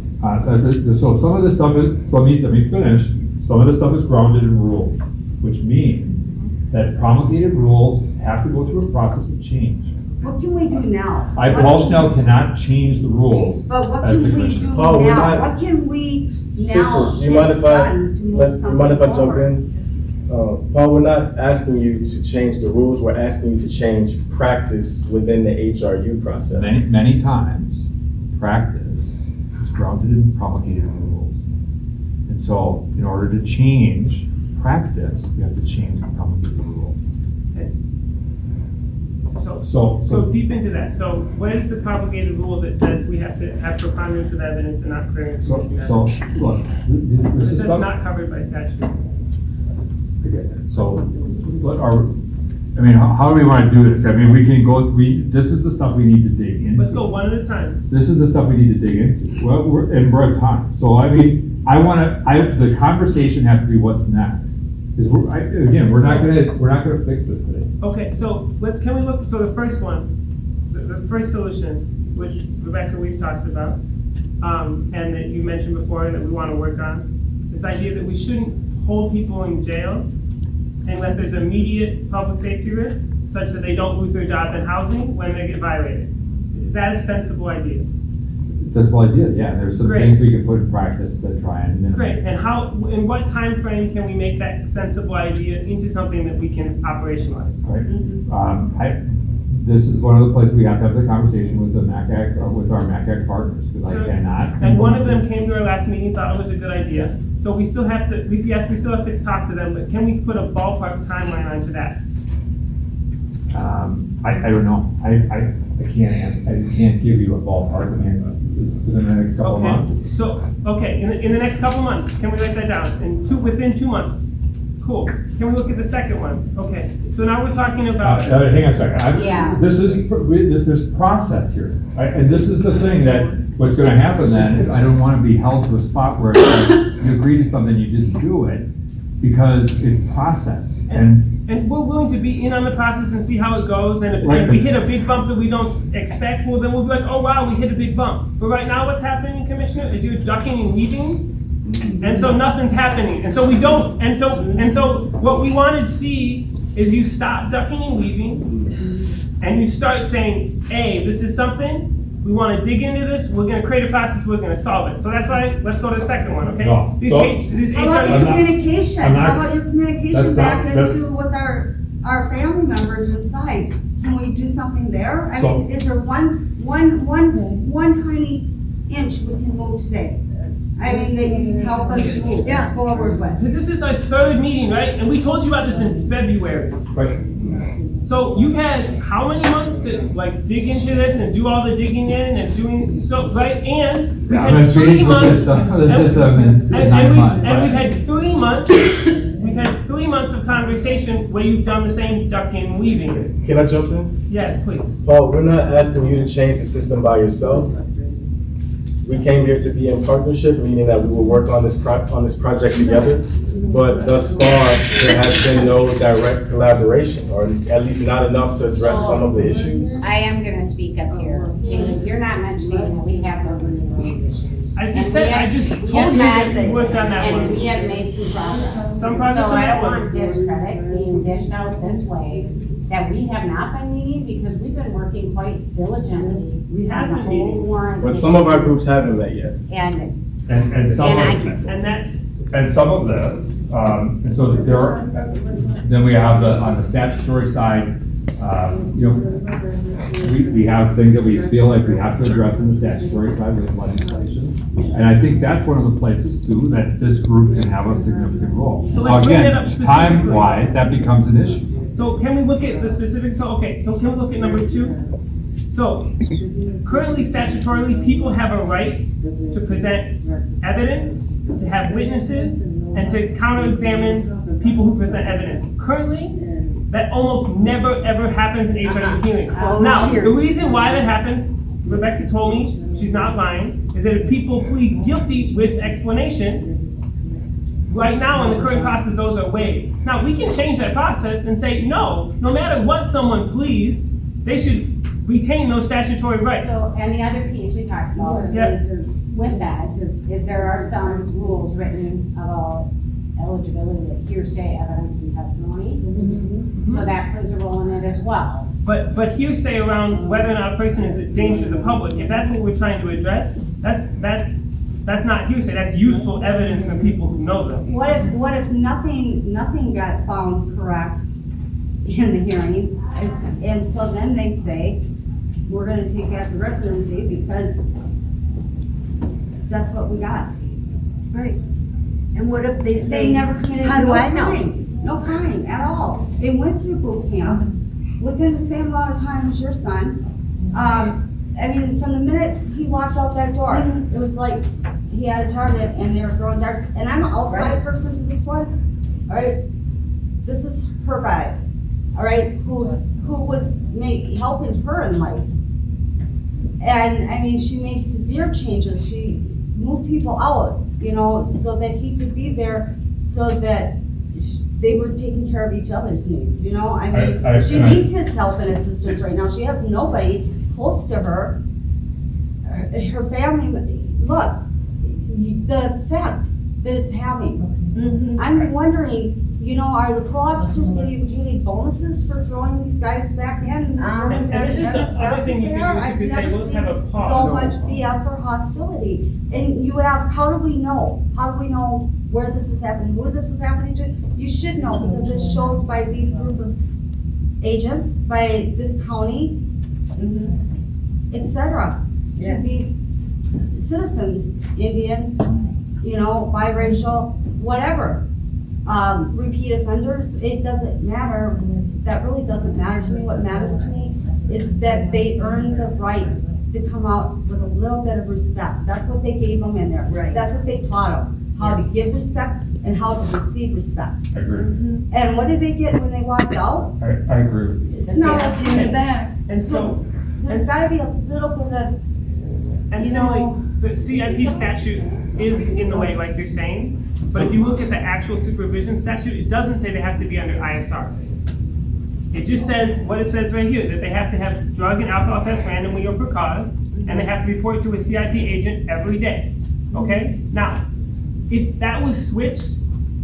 So some of this stuff is, let me finish. Some of this stuff is grounded in rules, which means that promulgated rules have to go through a process of change. What can we do now? Paul Schnell cannot change the rules But what as the can we do commissioner. Paul, we're now? not- What can we Sister, now do you mind if I, done to move do you mind if I something jump forward? in? Paul, we're not asking you to change the rules, we're asking you to change practice within the HRU process. Many times, practice is grounded in promulgated rules. And so, in order to change practice, we have to change the promulgated rule. So deep into that, so what is the promulgated rule that says we have to have preponderance of evidence and not clear and convincing evidence? So, look, this is That's stuff. not covered by statute. So, how do we want to do this? I mean, we can go, this is the stuff we need to dig into. Let's go one at a time. This is the stuff we need to dig into. Well, we're at time. So, I mean, the conversation has to be what's next. Because we're not gonna fix this today. Okay, so can we look, so the first one, the first solution, which Rebecca, we've talked about, and that you mentioned before that we want to work on, this idea that we shouldn't hold people in jail unless there's immediate public safety risk, such that they don't lose their job and housing when they get violated. Is that a sensible idea? Sensible idea, yeah. There's some Great. things we can put in practice that try and minimize. Great, and in what time frame can we make that sensible idea into something that we can operationalize? Right. This is one of the places we have to have the conversation with the MAC, or with our MAC partners, because I cannot. And one of them came to our last meeting, thought it was a good idea. So we still have to, we still have to talk to them, but can we put a ballpark timeline onto that? I don't know. I can't give you a ballpark. I mean, within the next couple of months. So, in the next couple of months, can we write that down? Within 2 months? Cool. Can we look at the second one? Okay, so now we're talking about. Hang on a second. There's process here. And this is the thing that, what's gonna happen then, is I don't wanna be held to a spot where you agree to something, you didn't do it, because it's process. And we're willing to be in on the process and see how it goes, and if we hit a big bump that we don't expect, well, then we'll be like, oh wow, we hit a big bump. But right now what's happening, Commissioner, is you're ducking and weaving, and so nothing's happening. And so we don't, and so what we want to see is you stop ducking and weaving, and you start saying, hey, this is something, we want to dig into this, we're going to create a process, we're going to solve it. So that's why, let's go to the second one, okay? No. How about your communication? How about your communication back into with our family members inside? Can we do something there? I mean, is there one one tiny inch we can move today. I mean, that you can help us move forward with. Because this is our third meeting, right? And we told you about this in February. Right. So you've had how many months to like dig into this and do all the digging in and doing, so, right? And we've I'm had gonna 3 change the months. system in 9 months. And we've had 3 months, we've had 3 months of conversation where you've done the same ducking and weaving. Can I jump in? Yes, please. Paul, we're not asking you to change the system by yourself. We came here to be in partnership, meaning that we will work on this project together. But thus far, there has been no direct collaboration, or at least not enough to address some of the issues. I am gonna speak up here. And you're not mentioning that we have no these issues. I just And said, we I have- just we told have you not- that we worked on that one. And we have made some progress. Some progress So on I that don't one. want discredit being dished out this way, that we have not been meeting, because we've been working quite diligently. We have on been the whole meeting. warrant But some of our groups haven't met yet. And, And some And of, And that's, and some of this, and so there are, then we have on the statutory side, you know, we have things that we feel like we have to address in the statutory side with legislation. And I think that's one of the places too, that this group can have a significant role. So let's bring it up Again, specifically. time-wise, that becomes an issue. so can we look at the specifics? So, okay, so can we look at number 2? So, currently statutorily, people have a right to present evidence, to have witnesses, and to counter-examine people who present evidence. Currently, that almost never, ever happens in HRD hearings. Now, the reason why that happens, Rebecca told me, she's not lying, is that if people plead guilty with explanation, right now in the current process, those are waived. Now, we can change that process and say, no matter what someone pleads, they should retain those statutory rights. so, and the other piece we talked about is with that, is there are some rules written about eligibility of hearsay evidence and testimony. So that plays a role in it as well. But hearsay around whether or not a person is a danger to the public, if that's what we're trying to address, that's not hearsay, that's useful evidence for people who know them. What if nothing got found correct in the hearing? And so then they say, we're gonna take out the residency because that's what we got. Right. And what if they say, They never committed how do no I know? crime, no crime at all. They went through boot camp within the same amount of time as your son. I mean, from the minute he walked out that door, it was like he had a target and they were throwing darts. And I'm an outside person to this one, all right? This is her guy, all right, who was helping her in life. And I mean, she made severe changes. She moved people out, you know, so that he could be there, so that they were taking care of each other's needs, you know? I mean, she needs his help and assistance right now. She has nobody close to her. Her family, look, the effect that it's having. I'm wondering, you know, are the parole officers getting paid bonuses for throwing these guys back in? And this is the other thing you could do, is you could say, let's have a pause. So much BS or hostility. And you ask, how do we know? How do we know where this is happening, who this is happening to? You should know, because it shows by these group of agents, by this county, et cetera, to these citizens, Indian, you know, biracial, whatever. Repeat offenders, it doesn't matter. That really doesn't matter to me. What matters to me is that they earn the right to come out with a little bit of respect. That's what they gave them in there. Right. That's what they taught them, how to give respect and how to receive respect. I agree. And what did they get when they walked out? I agree with you. Smell it in the back. And so, There's gotta be a little bit of, and you similarly, know, the CIP statute is in the way, like you're saying, but if you look at the actual supervision statute, it doesn't say they have to be under ISR. It just says, what it says right here, that they have to have drug and alcohol tests randomly or for cause, and they have to report to a CIP agent every day, okay? Now, if that was switched,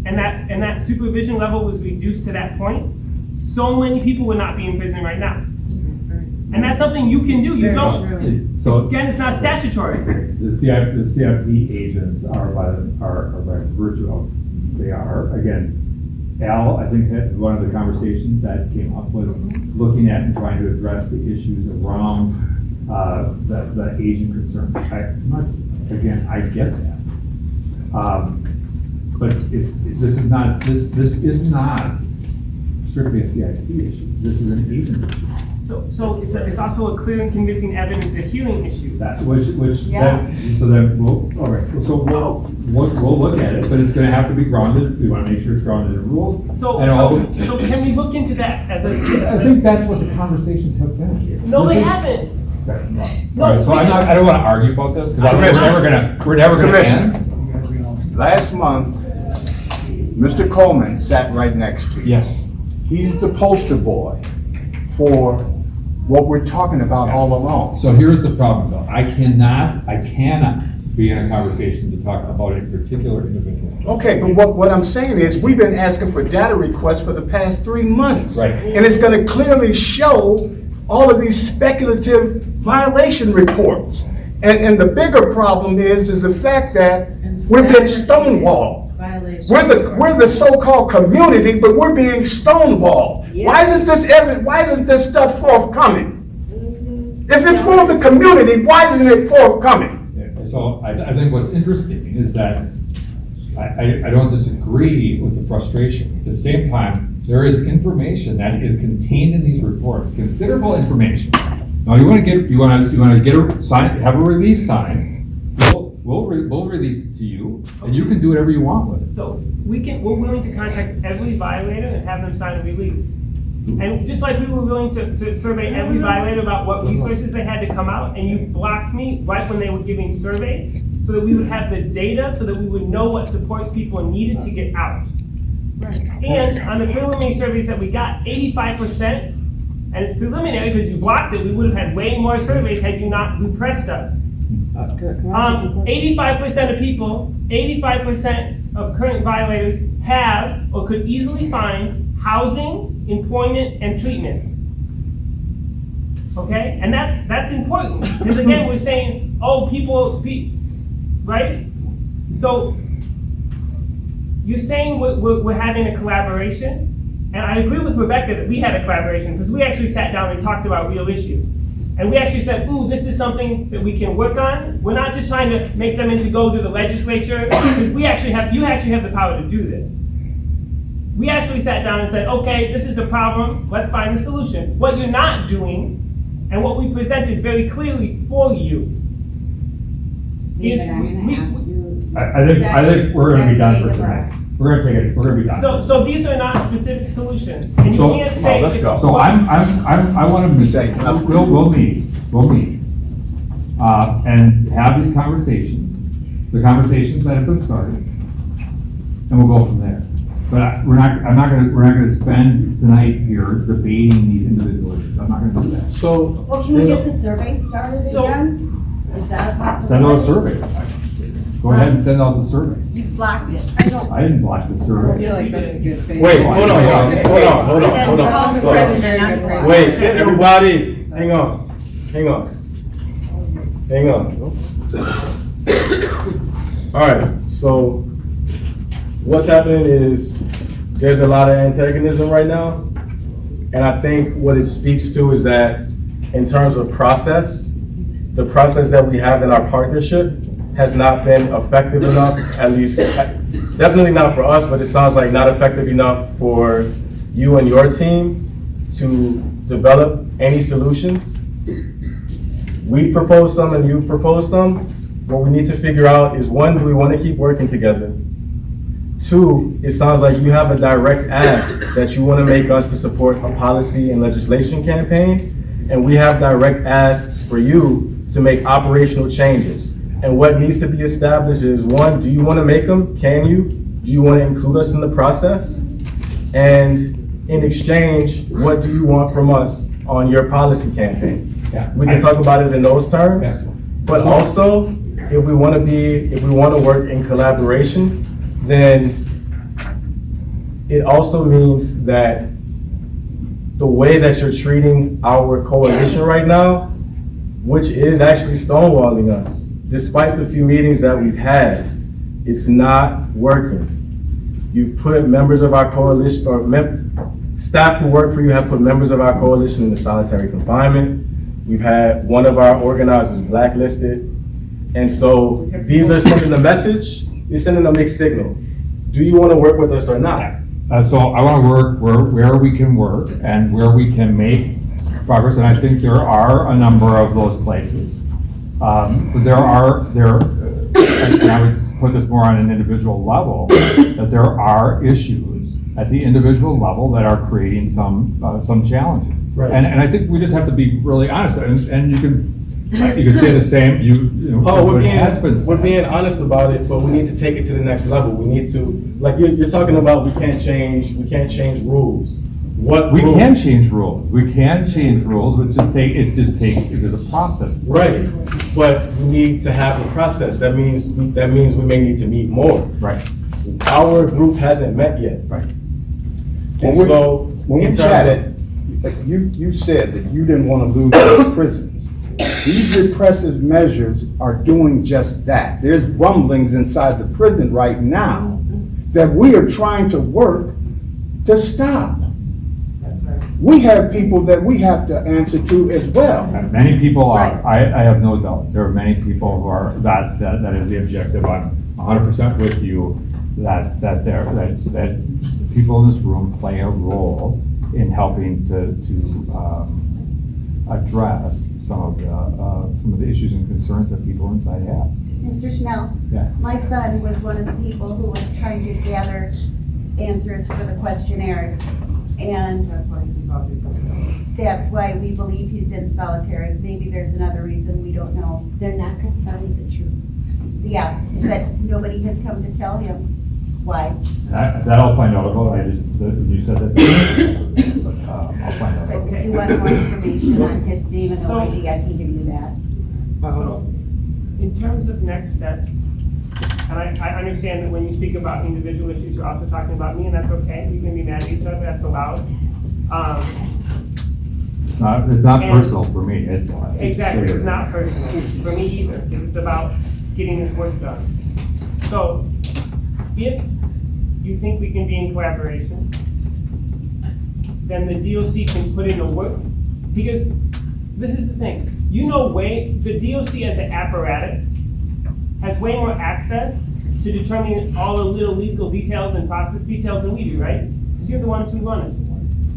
and that supervision level was reduced to that point, so many people would not be in prison right now. And that's something you can do, you don't. So Again, it's not statutory. the CIP agents are by virtue of, they are, again, Al, I think that one of the conversations that came up was looking at and trying to address the issues around the Asian concerns. I get that. But this is not strictly a CIP issue. This is an Asian issue. So it's also a clear and convincing evidence, a healing issue. That, Yeah. all right, so we'll look at it, but it's gonna have to be grounded, we wanna make sure it's grounded in rules. So can we look into that as a? I think that's what the conversations have been. No, they haven't. All right, so I don't wanna argue about this, because we're never gonna end. Last month, Mr. Coleman sat right next to you. Yes. He's the poster boy for what we're talking about all along. So here's the problem though, I cannot be in a conversation to talk about a particular individual. Okay, but what I'm saying is, we've been asking for data requests for the past 3 months. Right. And it's gonna clearly show all of these speculative violation reports. And the bigger problem is the fact that we've been stonewalled. We're the so-called community, but we're being stonewalled. Why isn't this stuff forthcoming? If it's for the community, why isn't it forthcoming? So I think what's interesting is that I don't disagree with the frustration. At the same time, there is information that is contained in these reports, considerable information. Now, you want to get a sign, have a release signed. We'll release it to you, and you can do whatever you want with it. So we're willing to contact every violator and have them sign a release. And just like we were willing to survey every violator about what resources they had to come out, and you blocked me right when they were giving surveys, so that we would have the data, so that we would know what supports people needed to get out. And on the preliminary surveys that we got, 85%, and it's preliminary because you blocked it, we would have had way more surveys had you not repressed us. 85% of people, 85% of current violators have or could easily find housing, employment, and treatment. Okay, and that's important because again, we're saying, oh, right? So you're saying we're having a collaboration, and I agree with Rebecca that we had a collaboration because we actually sat down and talked about real issues. And we actually said, ooh, this is something that we can work on. We're not just trying to make them go to the legislature, because you actually have the power to do this. We actually sat down and said, okay, this is a problem, let's find a solution. What you're not doing, and what we presented very clearly for you, is I think we're gonna be done for tonight. We're gonna be done. So these are not specific solutions, and you can't say. Let's go. So I want to say, we'll meet, and have these conversations, the conversations that have been started, and we'll go from there. But we're not gonna spend tonight here debating these individual issues. I'm not gonna do that. So. Well, can we get the survey started again? Is that a possibility? Send out a survey. Go ahead and send out the survey. You blocked it. I didn't block the survey. I feel like that's a good thing. Wait, hold on. Wait, everybody, hang on. All right, so what's happening is there's a lot of antagonism right now. And I think what it speaks to is that in terms of process, the process that we have in our partnership has not been effective enough, at least, definitely not for us, but it sounds like not effective enough for you and your team to develop any solutions. We proposed some and you proposed some. What we need to figure out is, one, do we want to keep working together? Two, it sounds like you have a direct ask that you want to make us to support a policy and legislation campaign, and we have direct asks for you to make operational changes. And what needs to be established is, one, do you want to make them? Can you? Do you want to include us in the process? And in exchange, what do you want from us on your policy campaign? Yeah. We can talk about it in those terms, but also, if we want to work in collaboration, then it also means that the way that you're treating our coalition right now, which is actually stonewalling us, despite the few meetings that we've had, it's not working. You've put members of our coalition, or staff who work for you have put members of our coalition into solitary confinement. We've had one of our organizers blacklisted. And so these are sending a message, you're sending a mixed signal. Do you want to work with us or not? So I want to work where we can work and where we can make progress, and I think there are a number of those places. But and I would put this more on an individual level, that there are issues at the individual level that are creating some challenges. Right. And I think we just have to be really honest, and you can say the same, Paul, what has been said. we're being honest about it, but we need to take it to the next level. We need to, like you're talking about, we can't change rules. We can change rules, but there's a process. Right, but we need to have a process. That means we may need to meet more. Right. Our group hasn't met yet. Right. And so, When we chatted, you said that you didn't want to lose those prisons. These repressive measures are doing just that. There's rumblings inside the prison right now that we are trying to work to stop. We have people that we have to answer to as well. And many people are, I have no doubt, there are many people who are, that is the objective. I'm 100% with you, that people in this room play a role in helping to address some of the issues and concerns that people inside have. Mr. Schnell, Yeah. my son was one of the people who was trying to gather answers for the questionnaires. And that's why we believe he's in solitary. Maybe there's another reason, we don't know. They're not going to tell you the truth. Yeah, but nobody has come to tell him why. That I'll find out about, you said that, but I'll find out. But if you want more information on his name and ID, I can give you that. So, in terms of next steps, and I understand that when you speak about individual issues, you're also talking about me, and that's okay. We can be mad at each other, that's allowed. It's not personal for me, it's. Exactly, it's not personal for me either, because it's about getting this work done. So, if you think we can be in collaboration, then the DOC can put in the work, because this is the thing. The DOC as an apparatus has way more access to determining all the little legal details and process details than we do, right? Because you're the ones who run it,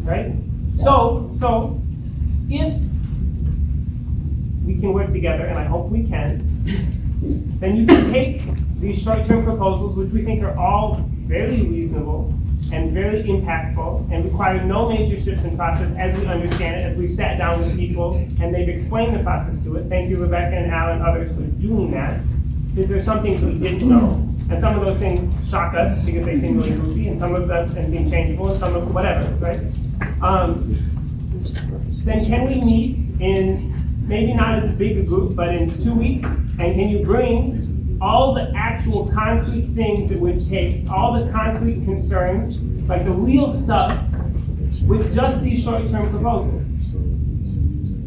right? So if we can work together, and I hope we can, then you can take these short-term proposals, which we think are all very reasonable and very impactful and require no major shifts in process as we understand it, as we've sat down with people and they've explained the process to us. Thank you, Rebecca and Al and others for doing that. Because there's some things we didn't know, and some of those things shock us because they seem really goofy, and some of them seem changeable, and some of whatever, right? Then can we meet in maybe not as big a group, but in 2 weeks, and can you bring all the actual concrete things it would take, all the concrete concerns, like the real stuff, with just these short-term proposals?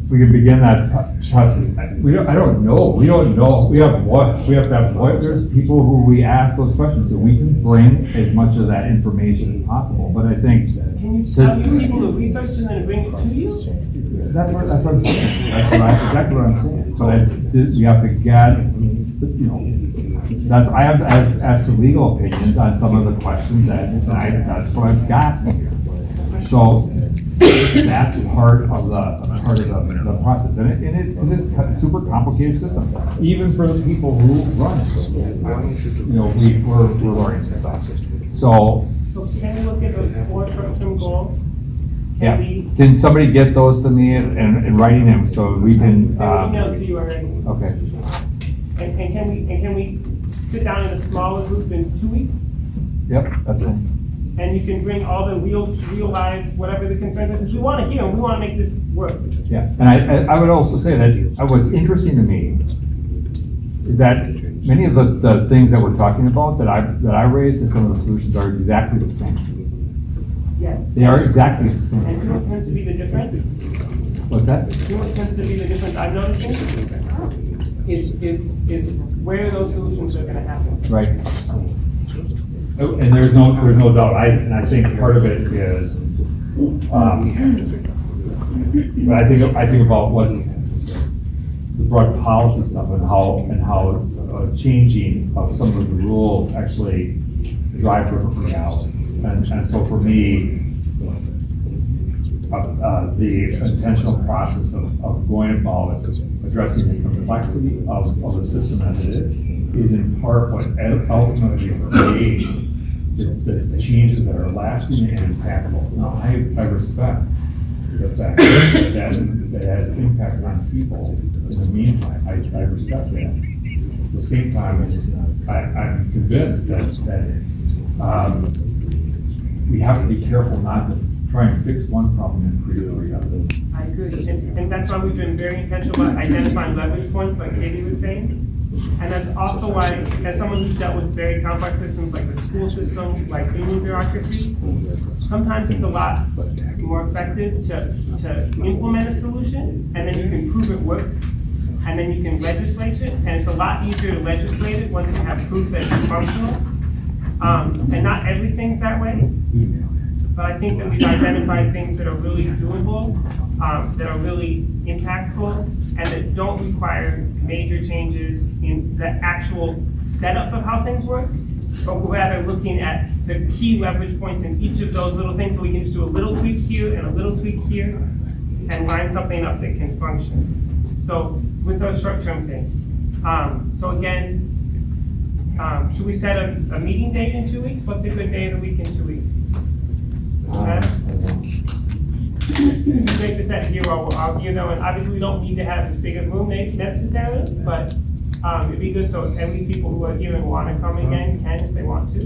We can begin that process. I don't know. We don't know. We have to have there's people who we ask those questions, so we can bring as much of that information as possible. But I think. Can you tell you people to research and then bring it to you? That's what I'm saying. Exactly what I'm saying. But we have to get, I have asked the legal opinions on some of the questions that's what I've got here. So that's part of the process, and because it's a super complicated system, even for the people who run it. We're learning stuff. So can we look at those 4 short-term goals? Can somebody get those to me in writing them so we can? Email to you already. Okay. And can we sit down in a smaller group in 2 weeks? Yep, that's it. And you can bring all the real life, whatever the concerns are, because we want to hear them, we want to make this work. Yeah, and I would also say that what's interesting to me is that many of the things that we're talking about that I raised, and some of the solutions are exactly the same. Yes. They are exactly the same. And what tends to be the difference? What's that? What tends to be the difference I'm noticing is where those solutions are going to happen. Right. And there's no doubt. I think part of it is, but I think about what broad policy stuff and how changing of some of the rules actually drive different realities. And so for me, the intentional process of going about addressing the complexity of the system as it is in part what ultimately creates the changes that are lasting and impactful. Now, I respect the fact that has impact on people. In the meantime, I respect that. At the same time, I'm convinced that we have to be careful not to try and fix one problem and create three others. I agree, and that's why we've been very intentional about identifying leverage points, like Katie was saying. And that's also why, as someone who's dealt with very complex systems like the school system, like union bureaucracy, sometimes it's a lot more effective to implement a solution, and then you can prove it works, and then you can legislate it, and it's a lot easier to legislate it once you have proof that it's functional. And not everything's that way, but I think that we've identified things that are really doable, that are really impactful, and that don't require major changes in the actual setup of how things work, but we're rather looking at the key leverage points in each of those little things, so we can just do a little tweak here and a little tweak here, and line something up that can function. So with those short-term things. So again, should we set a meeting date in 2 weeks? What's a good day of the week in 2 weeks? Make this at here, I'll give them, and obviously we don't need to have as big a room necessarily, but it'd be good so at least people who are here and want to come again can if they want to.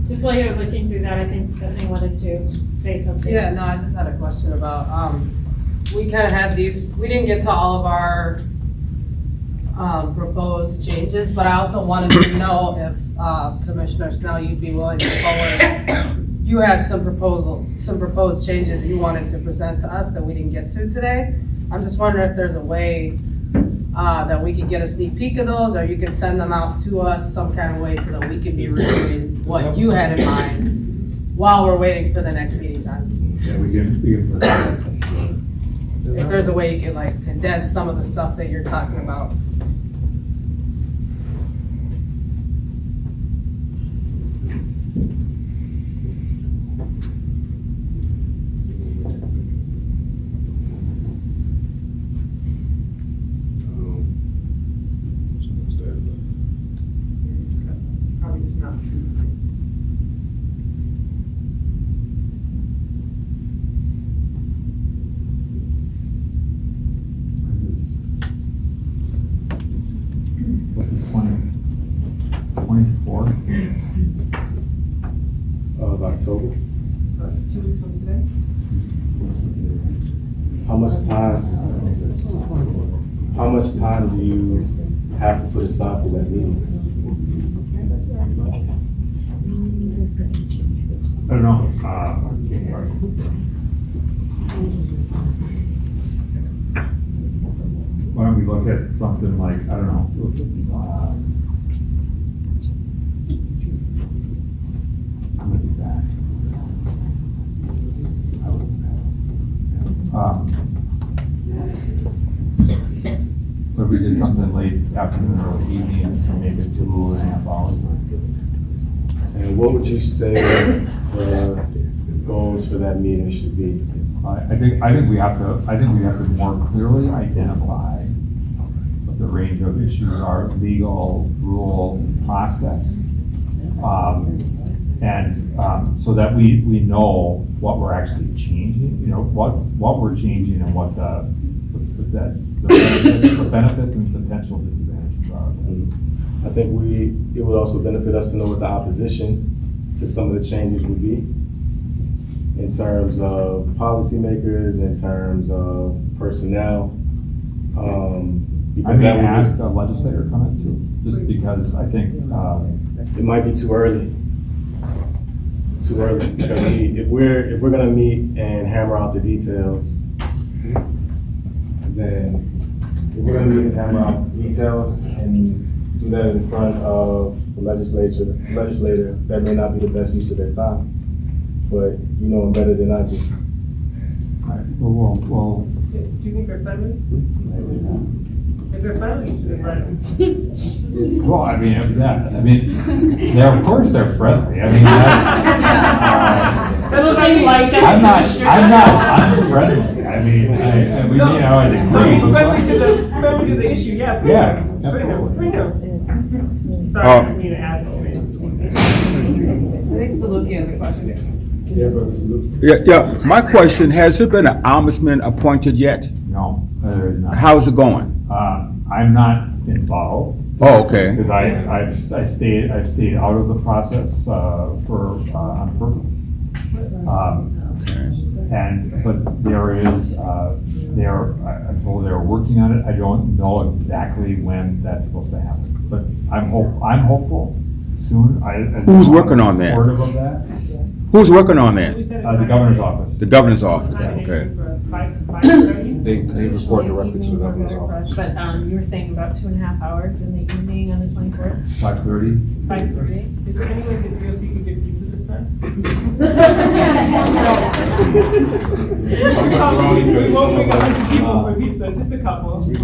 Just while you're looking through that, I think Stephanie wanted to say something. Yeah, no, I just had a question about, we kind of had these, we didn't get to all of our proposed changes, but I also wanted to know if Commissioner Schnell, you'd be willing to forward. You had some proposed changes you wanted to present to us that we didn't get to today. I'm just wondering if there's a way that we could get a sneak peek of those, or you could send them out to us some kind of way so that we could be reviewing what you had in mind while we're waiting for the next meeting time. Yeah, we can present that. If there's a way you can like condense some of the stuff that you're talking about. Probably just not. What is 24th of October. So that's 2 weeks from today? How much time do you have to put aside for that meeting? I don't know. Why don't we look at something like, I don't know. I'm gonna be back. But we did something late afternoon or evening, so maybe 2.5 hours. And what would you say the goals for that meeting should be? I think we have to more clearly identify what the range of issues are, legal, rule, process. So that we know what we're actually changing, what we're changing and what the benefits and potential disadvantages are. I think it would also benefit us to know what the opposition to some of the changes would be in terms of policymakers, in terms of personnel. I may ask a legislator comment too, just because I think it might be too early. Because if we're gonna meet and hammer out the details, then if we're gonna meet and hammer out the details and do that in front of the legislator, that may not be the best use of their time. But you know them better than I do. Well, Do you think they're friendly? If they're friendly, you should invite them. well, I mean, of course they're friendly. I mean, that's, That's what I like. I'm not unfriendly. I mean, we may not always agree, but. Friendly to the issue, yeah. Bring Yeah, them. Bring them. absolutely. Bring them. Sorry, I was being an asshole, man. I think Saluki has a question. Yeah, my question, has there been an ombudsman appointed yet? No, there is not. How's it going? I'm not involved. Oh, okay. Because I've stayed out of the process, on purpose. But there is, I'm told they're working on it. I don't know exactly when that's supposed to happen, but I'm hopeful soon. Who's working on that? Supportive of that. Who's working on that? The governor's office. The governor's office, okay. They report directly to the governor's office. But, you were saying about 2.5 hours in the evening on the 24th? 5:30. 5:30? Is there any way that DOC could get pizza this time? We won't make 100 people for pizza, just a couple. Oh, so you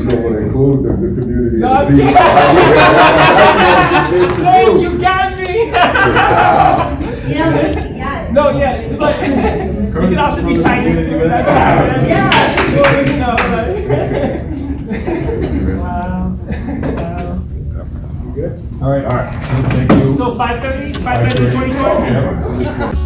don't want to include the community? No, in the Hey, you got me! You know, yeah. No, yeah, but it could also be Chinese food. Wow. All right. Thank you. So 5:30, 5:30, 24?